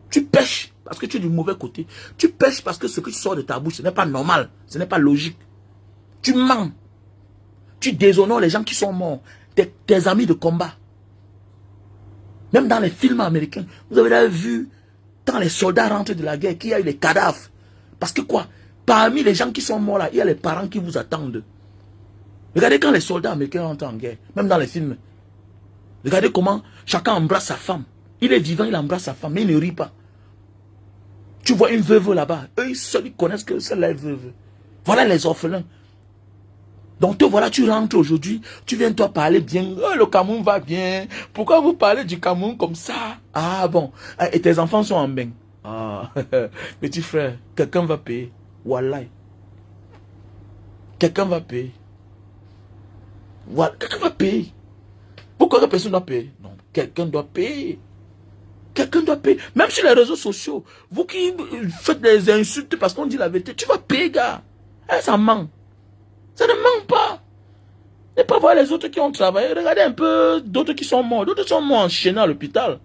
Tu pêches parce que tu es du mauvais côté. Tu pêches parce que ce que tu sors de ta bouche, ce n'est pas normal. Ce n'est pas logique. Tu mens. Tu déshonores les gens qui sont morts. Tes amis de combat. Même dans les films américains, vous avez vu, quand les soldats rentrent de la guerre, qu'il y a eu les cadavres. Parce que quoi? Parmi les gens qui sont morts là, il y a les parents qui vous attendent. Regardez quand les soldats américains rentrent en guerre, même dans les films. Regardez comment chacun embrasse sa femme. Il est vivant, il embrasse sa femme, mais il ne rit pas. Tu vois une veuve là-bas, eux seuls ils connaissent que c'est la veuve. Voilà les orphelins. Donc te voilà, tu rentres aujourd'hui, tu viens toi parler bien, oh, le Cameroun va bien, pourquoi vous parlez du Cameroun comme ça? Ah bon, et tes enfants sont en bain. Ah, petit frère, quelqu'un va payer. Wallah. Quelqu'un va payer. Voilà, quelqu'un va payer. Pourquoi personne doit payer? Non, quelqu'un doit payer. Quelqu'un doit payer. Même sur les réseaux sociaux, vous qui faites des insultes parce qu'on dit la vérité, tu vas payer, gars. Ça ment. Ça ne ment pas. Et pas voir les autres qui ont travaillé. Regardez un peu d'autres qui sont morts. D'autres sont morts enchaînés à l'hôpital.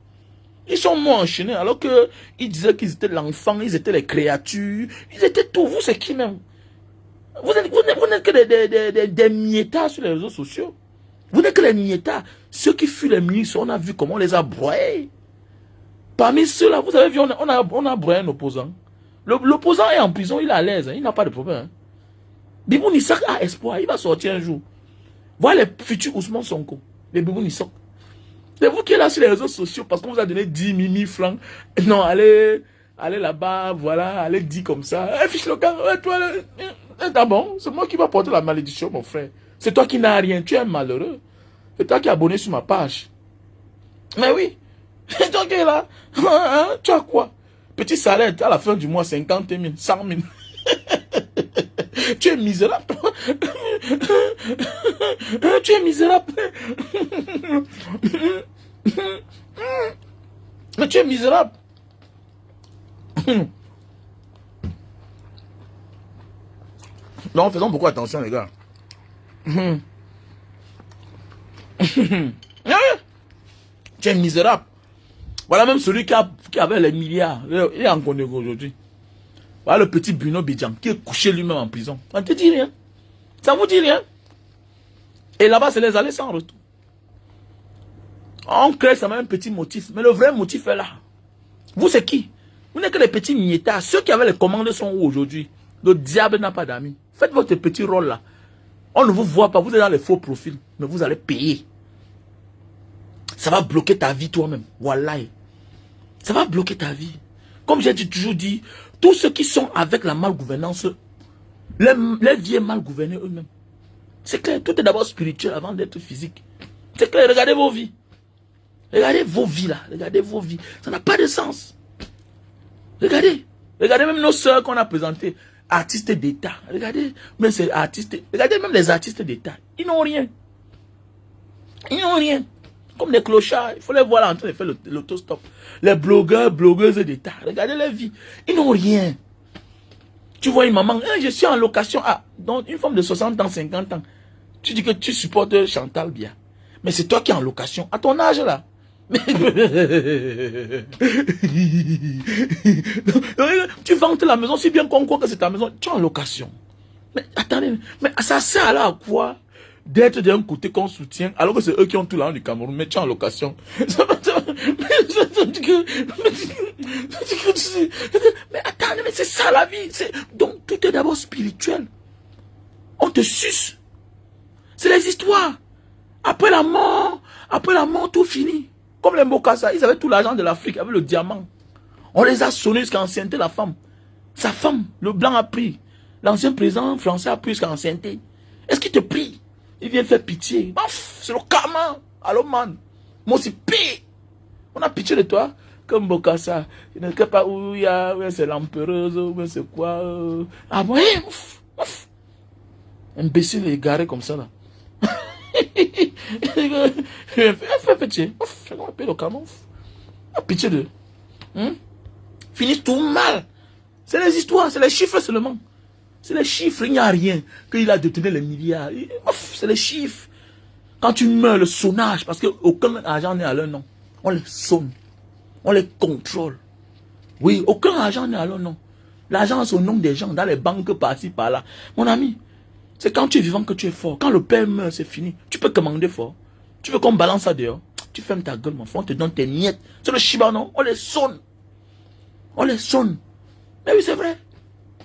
Ils sont morts enchaînés alors qu'ils disaient qu'ils étaient l'enfant, ils étaient les créatures. Ils étaient tout. Vous, c'est qui même? Vous n'êtes que des miettas sur les réseaux sociaux. Vous n'êtes que les miettas. Ceux qui fuient les ministres, on a vu comment on les a broyés. Parmi ceux-là, vous avez vu, on a broyé un opposant. L'opposant est en prison, il est à l'aise, il n'a pas de problème. Bibou Nissak a espoir, il va sortir un jour. Voilà les futurs Ousmane Sonko, les Bibou Nissak. C'est vous qui êtes là sur les réseaux sociaux parce qu'on vous a donné 10 000 francs. Non, allez, allez là-bas, voilà, allez dire comme ça. Fiche le camp, toi, d'abord, c'est moi qui va porter la malédiction, mon frère. C'est toi qui n'as rien, tu es malheureux. C'est toi qui es abonné sur ma page. Mais oui, donc là, tu as quoi? Petit salaire, à la fin du mois, 50 000, 100 000. Tu es misérable. Tu es misérable. Mais tu es misérable. Donc, faisons beaucoup attention, les gars. Tu es misérable. Voilà même celui qui avait les milliards. Il est en Congo aujourd'hui. Voilà le petit Bruno Bidjan qui est couché lui-même en prison. Ça ne te dit rien. Ça ne vous dit rien. Et là-bas, c'est les allées sans retour. On crée ça même un petit motif. Mais le vrai motif est là. Vous, c'est qui? Vous n'êtes que les petits miettards. Ceux qui avaient les commandes sont où aujourd'hui? Le diable n'a pas d'amis. Faites votre petit rôle là. On ne vous voit pas. Vous êtes dans les faux profils. Mais vous allez payer. Ça va bloquer ta vie toi-même. Wallahi. Ça va bloquer ta vie. Comme j'ai toujours dit, tous ceux qui sont avec la malgouvernance, les vies mal gouvernées eux-mêmes. C'est clair, tout est d'abord spirituel avant d'être physique. C'est clair, regardez vos vies. Regardez vos vies là, regardez vos vies. Ça n'a pas de sens. Regardez. Regardez même nos soeurs qu'on a présentées, artistes d'État. Regardez, même ces artistes, regardez même les artistes d'État. Ils n'ont rien. Ils n'ont rien. Comme des clochards, il faut les voir là en train de faire l'autostop. Les blogueurs, blogueuses d'État, regardez leur vie. Ils n'ont rien. Tu vois une maman, je suis en location. Ah, donc une femme de 60 ans, 50 ans. Tu dis que tu supportes Chantal bien. Mais c'est toi qui es en location. À ton âge là. Tu vantes la maison si bien qu'on croit que c'est ta maison. Tu es en location. Mais attendez, mais ça sert là à quoi? D'être d'un côté qu'on soutient, alors que c'est eux qui ont tout l'argent du Cameroun, mais tu es en location. Mais attendez, mais c'est ça la vie. Donc tout est d'abord spirituel. On te suce. C'est les histoires. Après la mort, tout finit. Comme les Bokassa, ils avaient tout l'argent de l'Afrique avec le diamant. On les a sonnés jusqu'à enceinter la femme. Sa femme, le blanc a pris. L'ancien président français a pris jusqu'à enceinter. Est-ce qu'il te prie? Il vient faire pitié. C'est le karma. Allô, man. Moi aussi, pire. On a pitié de toi. Comme Bokassa. Il ne sait pas où il y a, c'est l'empereuse, où c'est quoi. Ah bon, imbécile égaré comme ça, là. Fais pitié. Je vais payer le karma. A pitié de. Finissent tout mal. C'est les histoires, c'est les chiffres seulement. C'est les chiffres, il n'y a rien. Qu'il a détenu les milliards. C'est les chiffres. Quand tu meurs, le sonnage, parce qu'aucun argent n'est à leur nom. On les sonne. On les contrôle. Oui, aucun argent n'est à leur nom. L'argent est au nom des gens, dans les banques, par-ci, par-là. Mon ami, c'est quand tu es vivant que tu es fort. Quand le père meurt, c'est fini. Tu peux commander fort. Tu veux qu'on balance ça dehors? Tu fermes ta gueule, mon frère. On te donne tes miettes. C'est le Shiba, non? On les sonne. On les sonne. Mais oui, c'est vrai.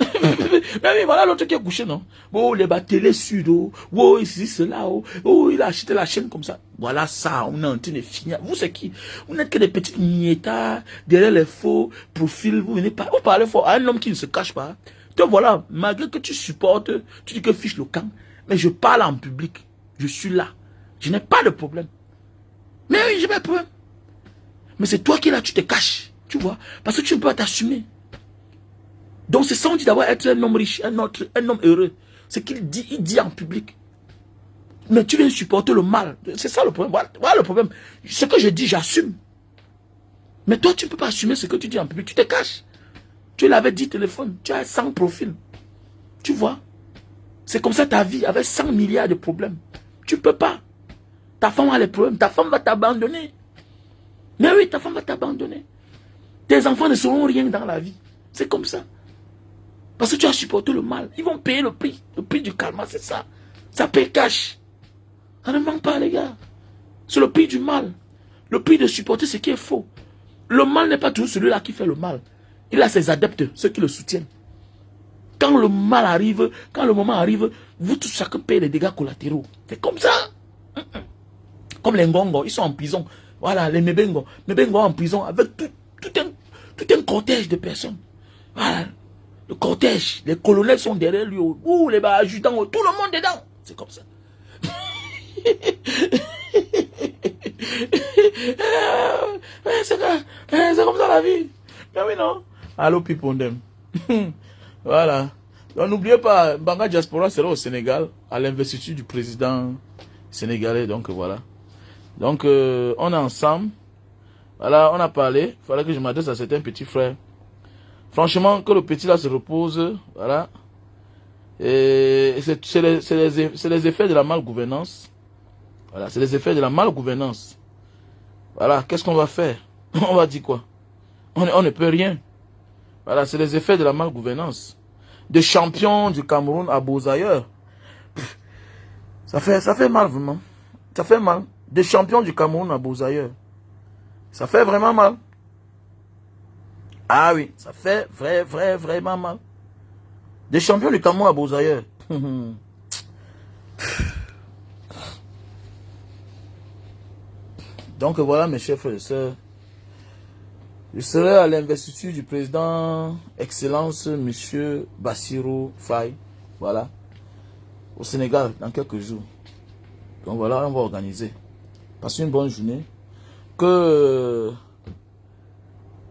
Mais oui, voilà l'autre qui est couché, non? Oh, les télé sud, oh, ici, cela, oh, il a acheté la chaîne comme ça. Voilà ça, on est en train de finir. Vous, c'est qui? Vous n'êtes que des petites miettas, derrière les faux profils, vous venez pas, vous parlez fort à un homme qui ne se cache pas. Te voilà, malgré que tu supportes, tu dis que fiche le camp, mais je parle en public. Je suis là. Je n'ai pas de problème. Mais oui, j'ai pas de problème. Mais c'est toi qui es là, tu te caches, tu vois, parce que tu ne peux pas t'assumer. Donc c'est ça on dit d'avoir être un homme riche, un homme heureux. C'est qu'il dit, il dit en public. Mais tu viens supporter le mal. C'est ça le problème. Voilà le problème. Ce que je dis, j'assume. Mais toi, tu ne peux pas assumer ce que tu dis en public. Tu te caches. Tu l'avais dit téléphone. Tu as 100 profils. Tu vois. C'est comme ça ta vie, avec 100 milliards de problèmes. Tu ne peux pas. Ta femme a les problèmes. Ta femme va t'abandonner. Mais oui, ta femme va t'abandonner. Tes enfants ne seront rien dans la vie. C'est comme ça. Parce que tu as supporté le mal. Ils vont payer le prix. Le prix du karma, c'est ça. Ça paye cash. Ça ne manque pas, les gars. C'est le prix du mal. Le prix de supporter ce qui est faux. Le mal n'est pas toujours celui-là qui fait le mal. Il a ses adeptes, ceux qui le soutiennent. Quand le mal arrive, quand le moment arrive, vous tous, chacun paye les dégâts collatéraux. C'est comme ça. Comme les Ngongo, ils sont en prison. Voilà, les Mebengo. Mebengo en prison avec Tout un cortège de personnes. Voilà. Le cortège, les colonels sont derrière lui. Ouh, les adjudants, tout le monde dedans. C'est comme ça. C'est comme ça la vie. Mais oui, non. Allô, people them. Voilà. Donc n'oubliez pas, Banga Diaspora sera au Sénégal à l'investiture du président sénégalais. Donc voilà. Donc on est ensemble. Voilà, on a parlé. Il fallait que je m'adresse à certains petits frères. Franchement, que le petit là se repose. Voilà. Et c'est les effets de la malgouvernance. Voilà, c'est les effets de la malgouvernance. Voilà, qu'est-ce qu'on va faire? On va dire quoi? On ne peut rien. Voilà, c'est les effets de la malgouvernance. De champion du Cameroun à beaux ailleurs. Ça fait mal vraiment. Ça fait mal. De champion du Cameroun à beaux ailleurs. Ça fait vraiment mal. Ah oui, ça fait vraiment mal. Des champions du Cameroun à beaux ailleurs. Donc voilà mes chers frères et sœurs. Je serai à l'investiture du président Excellence Monsieur Bassirou Faye. Voilà. Au Sénégal dans quelques jours. Donc voilà, on va organiser. Passez une bonne journée. Que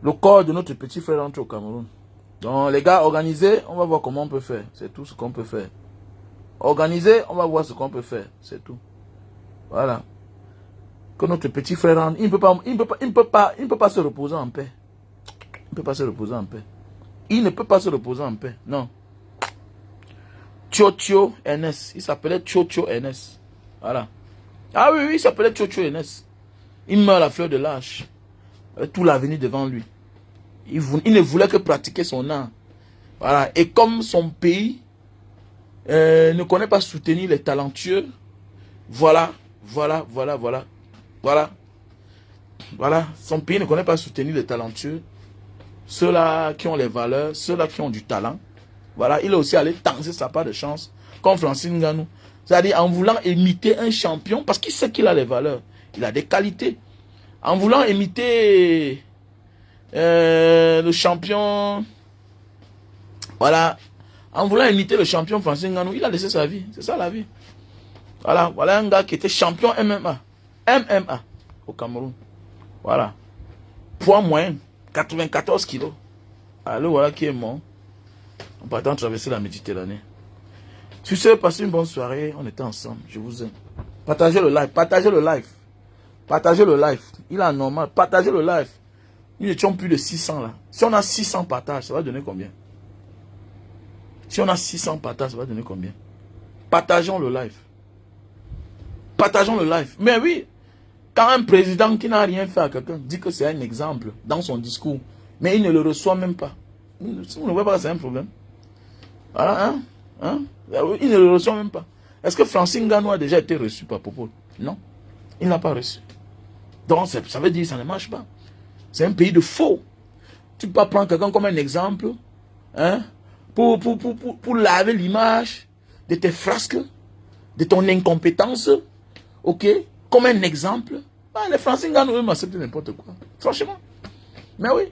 le corps de notre petit frère rentre au Cameroun. Donc les gars, organisez, on va voir comment on peut faire. C'est tout ce qu'on peut faire. Organisez, on va voir ce qu'on peut faire. C'est tout. Voilà. Que notre petit frère rentre. Il ne peut pas se reposer en paix. Il ne peut pas se reposer en paix. Il ne peut pas se reposer en paix. Non. Tio NS. Il s'appelait Tio NS. Voilà. Ah oui, il s'appelait Tio NS. Il meurt à la fleur de l'âge. Avec tout l'avenir devant lui. Il ne voulait que pratiquer son art. Voilà. Et comme son pays ne connaît pas soutenir les talentueux, voilà. Son pays ne connaît pas soutenir les talentueux. Ceux-là qui ont les valeurs, ceux-là qui ont du talent. Voilà. Il est aussi allé tenter sa part de chance. Comme Francis Ngannou. C'est-à-dire en voulant imiter un champion, parce qu'il sait qu'il a les valeurs. Il a des qualités. En voulant imiter le champion, voilà, en voulant imiter le champion Francis Ngannou, il a laissé sa vie. C'est ça la vie. Voilà un gars qui était champion MMA au Cameroun. Voilà. Poids moyen, 94 kilos. Alors voilà qui est mort en partant traverser la Méditerranée. Tu sais, passez une bonne soirée, on était ensemble, je vous aime. Partagez le live, partagez le live. Partagez le live. Il est normal. Partagez le live. Nous n'étions plus de 600 là. Si on a 600 partages, ça va donner combien? Si on a 600 partages, ça va donner combien? Partageons le live. Partageons le live. Mais oui, quand un président qui n'a rien fait à quelqu'un dit que c'est un exemple dans son discours, mais il ne le reçoit même pas. Si vous ne voyez pas que c'est un problème. Voilà, hein? Il ne le reçoit même pas. Est-ce que Francis Ngannou a déjà été reçu par Popo? Non. Il n'a pas reçu. Donc, ça veut dire que ça ne marche pas. C'est un pays de faux. Tu peux pas prendre quelqu'un comme un exemple, hein, pour laver l'image de tes frasques, de ton incompétence, ok, comme un exemple. Ah, les Français eux acceptent n'importe quoi. Franchement. Mais oui.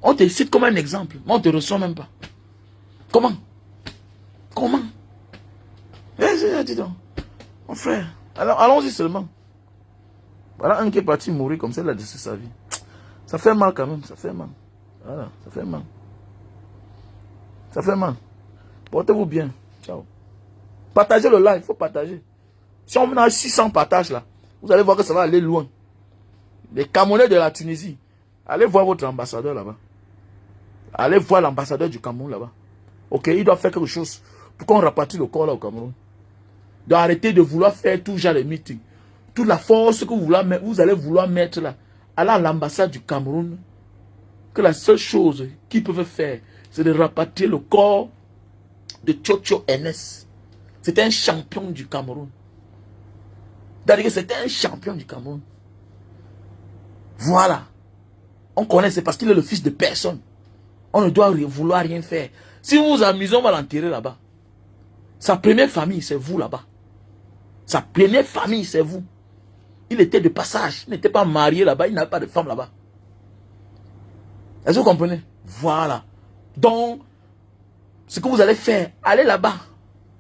On te cite comme un exemple, mais on ne te reçoit même pas. Comment? Dis donc. Mon frère. Alors, allons-y seulement. Voilà un qui est parti mourir comme ça, il a décidé sa vie. Ça fait mal quand même, ça fait mal. Voilà, ça fait mal. Ça fait mal. Portez-vous bien. Ciao. Partagez le live, il faut partager. Si on a 600 partages là, vous allez voir que ça va aller loin. Les Camerounais de la Tunisie, allez voir votre ambassadeur là-bas. Allez voir l'ambassadeur du Cameroun là-bas. Ok, il doit faire quelque chose pour qu'on rapatrie le corps là au Cameroun. Donc arrêtez de vouloir faire tout genre de meeting. Toute la force que vous allez vouloir mettre là, allez à l'ambassade du Cameroun, que la seule chose qu'ils peuvent faire, c'est de rapatrier le corps de Tio NS. C'était un champion du Cameroun. C'est-à-dire que c'était un champion du Cameroun. Voilà. On connaît, c'est parce qu'il est le fils de personne. On ne doit vouloir rien faire. Si vous vous amusez, on va l'enterrer là-bas. Sa première famille, c'est vous là-bas. Sa première famille, c'est vous. Il était de passage. Il n'était pas marié là-bas. Il n'avait pas de femme là-bas. Est-ce que vous comprenez? Voilà. Donc, ce que vous allez faire, allez là-bas,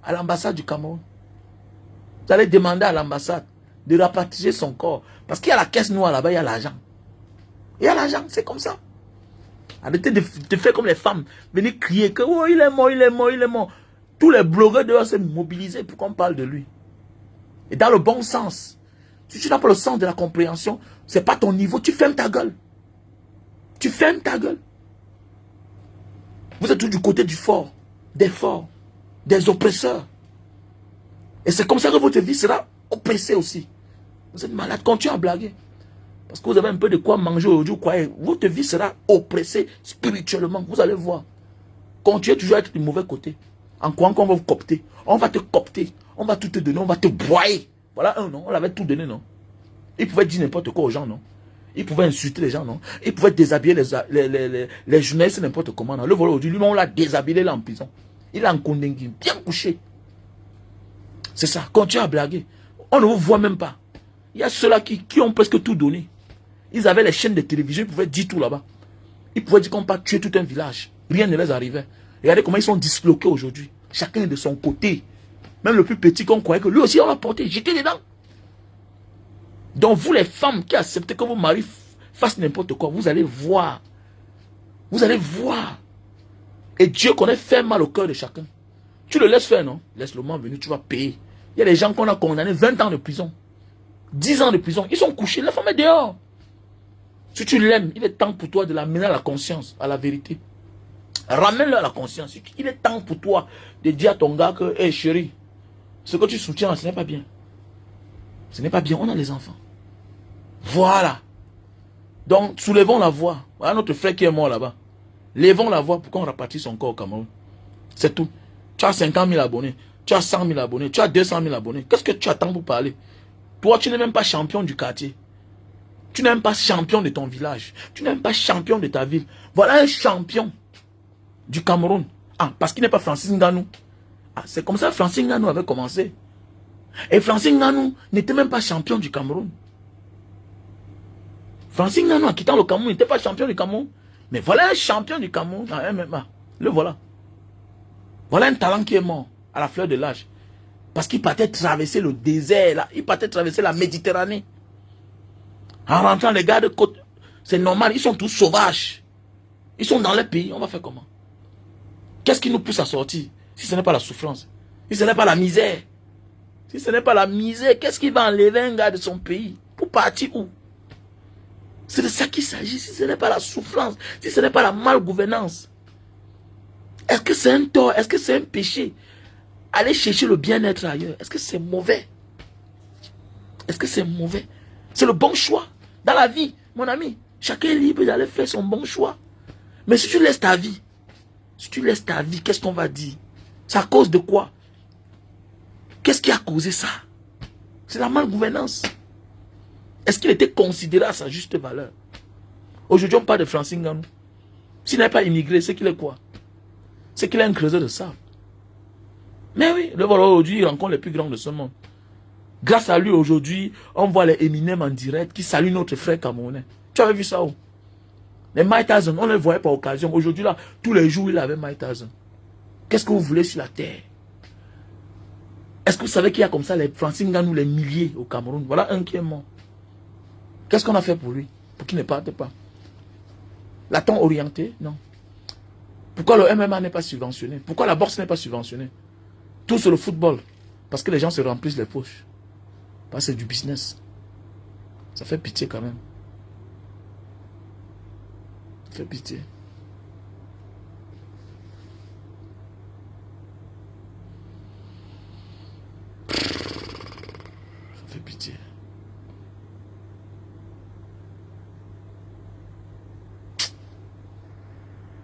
à l'ambassade du Cameroun. Vous allez demander à l'ambassade de rapatrier son corps. Parce qu'il y a la caisse noire là-bas, il y a l'argent. Il y a l'argent, c'est comme ça. Arrêtez de faire comme les femmes. Venez crier que oh, il est mort, il est mort, il est mort. Tous les blogueurs doivent se mobiliser pour qu'on parle de lui. Et dans le bon sens. Si tu n'as pas le sens de la compréhension, c'est pas ton niveau, tu fermes ta gueule. Tu fermes ta gueule. Vous êtes tous du côté du fort, des forts, des oppresseurs. Et c'est comme ça que votre vie sera oppressée aussi. Vous êtes malade, continuez à blaguer. Parce que vous avez un peu de quoi manger aujourd'hui, votre vie sera oppressée spirituellement. Vous allez voir. Continuez toujours à être du mauvais côté. En croyant qu'on va vous copter. On va te copter. On va tout te donner. On va te broyer. Voilà un, non? On l'avait tout donné, non? Il pouvait dire n'importe quoi aux gens, non? Il pouvait insulter les gens, non? Il pouvait déshabiller les journalistes n'importe comment, non? Le vol aujourd'hui, lui, on l'a déshabillé là en prison. Il est en condengui, bien couché. C'est ça. Continuez à blaguer. On ne vous voit même pas. Il y a ceux-là qui ont presque tout donné. Ils avaient les chaînes de télévision, ils pouvaient dire tout là-bas. Ils pouvaient dire qu'on peut tuer tout un village. Rien ne les arrivait. Regardez comment ils sont disloqués aujourd'hui. Chacun de son côté. Même le plus petit qu'on croyait que lui aussi on l'a porté. J'étais dedans. Donc vous les femmes qui acceptez que vos maris fassent n'importe quoi, vous allez voir. Vous allez voir. Et Dieu connaît faire mal au cœur de chacun. Tu le laisses faire, non? Laisse le moment venir, tu vas payer. Il y a des gens qu'on a condamnés 20 ans de prison. 10 ans de prison. Ils sont couchés, la femme est dehors. Si tu l'aimes, il est temps pour toi de l'amener à la conscience, à la vérité. Ramène-le à la conscience. Il est temps pour toi de dire à ton gars que, hé chérie, ce que tu soutiens, ce n'est pas bien. Ce n'est pas bien, on a les enfants. Voilà. Donc, soulevons la voix. Voilà notre frère qui est mort là-bas. Levons la voix pour qu'on rapatrie son corps au Cameroun. C'est tout. Tu as 50 000 abonnés, tu as 100 000 abonnés, tu as 200 000 abonnés. Qu'est-ce que tu attends pour parler? Toi, tu n'es même pas champion du quartier. Tu n'es même pas champion de ton village. Tu n'es même pas champion de ta ville. Voilà un champion du Cameroun. Ah, parce qu'il n'est pas Francis Ngannou. Ah, c'est comme ça que Francis Ngannou avait commencé. Et Francis Ngannou n'était même pas champion du Cameroun. Francis Ngannou, en quittant le Cameroun, n'était pas champion du Cameroun. Mais voilà un champion du Cameroun en MMA. Le voilà. Voilà un talent qui est mort à la fleur de l'âge. Parce qu'il partait traverser le désert, là. Il partait traverser la Méditerranée. En rentrant, les gars de côte, c'est normal, ils sont tous sauvages. Ils sont dans leur pays, on va faire comment? Qu'est-ce qui nous pousse à sortir? Si ce n'est pas la souffrance, si ce n'est pas la misère, si ce n'est pas la misère, qu'est-ce qui va enlever un gars de son pays? Pour partir où? C'est de ça qu'il s'agit, si ce n'est pas la souffrance, si ce n'est pas la malgouvernance. Est-ce que c'est un tort? Est-ce que c'est un péché? Aller chercher le bien-être ailleurs, est-ce que c'est mauvais? Est-ce que c'est mauvais? C'est le bon choix. Dans la vie, mon ami, chacun est libre d'aller faire son bon choix. Mais si tu laisses ta vie, qu'est-ce qu'on va dire? C'est à cause de quoi? Qu'est-ce qui a causé ça? C'est la malgouvernance. Est-ce qu'il était considéré à sa juste valeur? Aujourd'hui, on parle de Francis Ngannou. S'il n'est pas immigré, c'est qu'il est quoi? C'est qu'il est un creuseur de sable. Mais oui, le voilà aujourd'hui, il rencontre les plus grands de ce monde. Grâce à lui, aujourd'hui, on voit les Eminem en direct qui saluent notre frère camerounais. Tu avais vu ça où? Les Mike Tyson, on ne les voyait pas occasion. Aujourd'hui, là, tous les jours, il avait Mike Tyson. Qu'est-ce que vous voulez sur la terre? Est-ce que vous savez qu'il y a comme ça les Francis Ngannou, les milliers au Cameroun? Voilà un qui est mort. Qu'est-ce qu'on a fait pour lui? Pour qu'il ne parte pas. L'a-t-on orienté? Non. Pourquoi le MMA n'est pas subventionné? Pourquoi la bourse n'est pas subventionnée? Tout sur le football. Parce que les gens se remplissent les poches. Parce que c'est du business. Ça fait pitié quand même. Ça fait pitié. Ça fait pitié.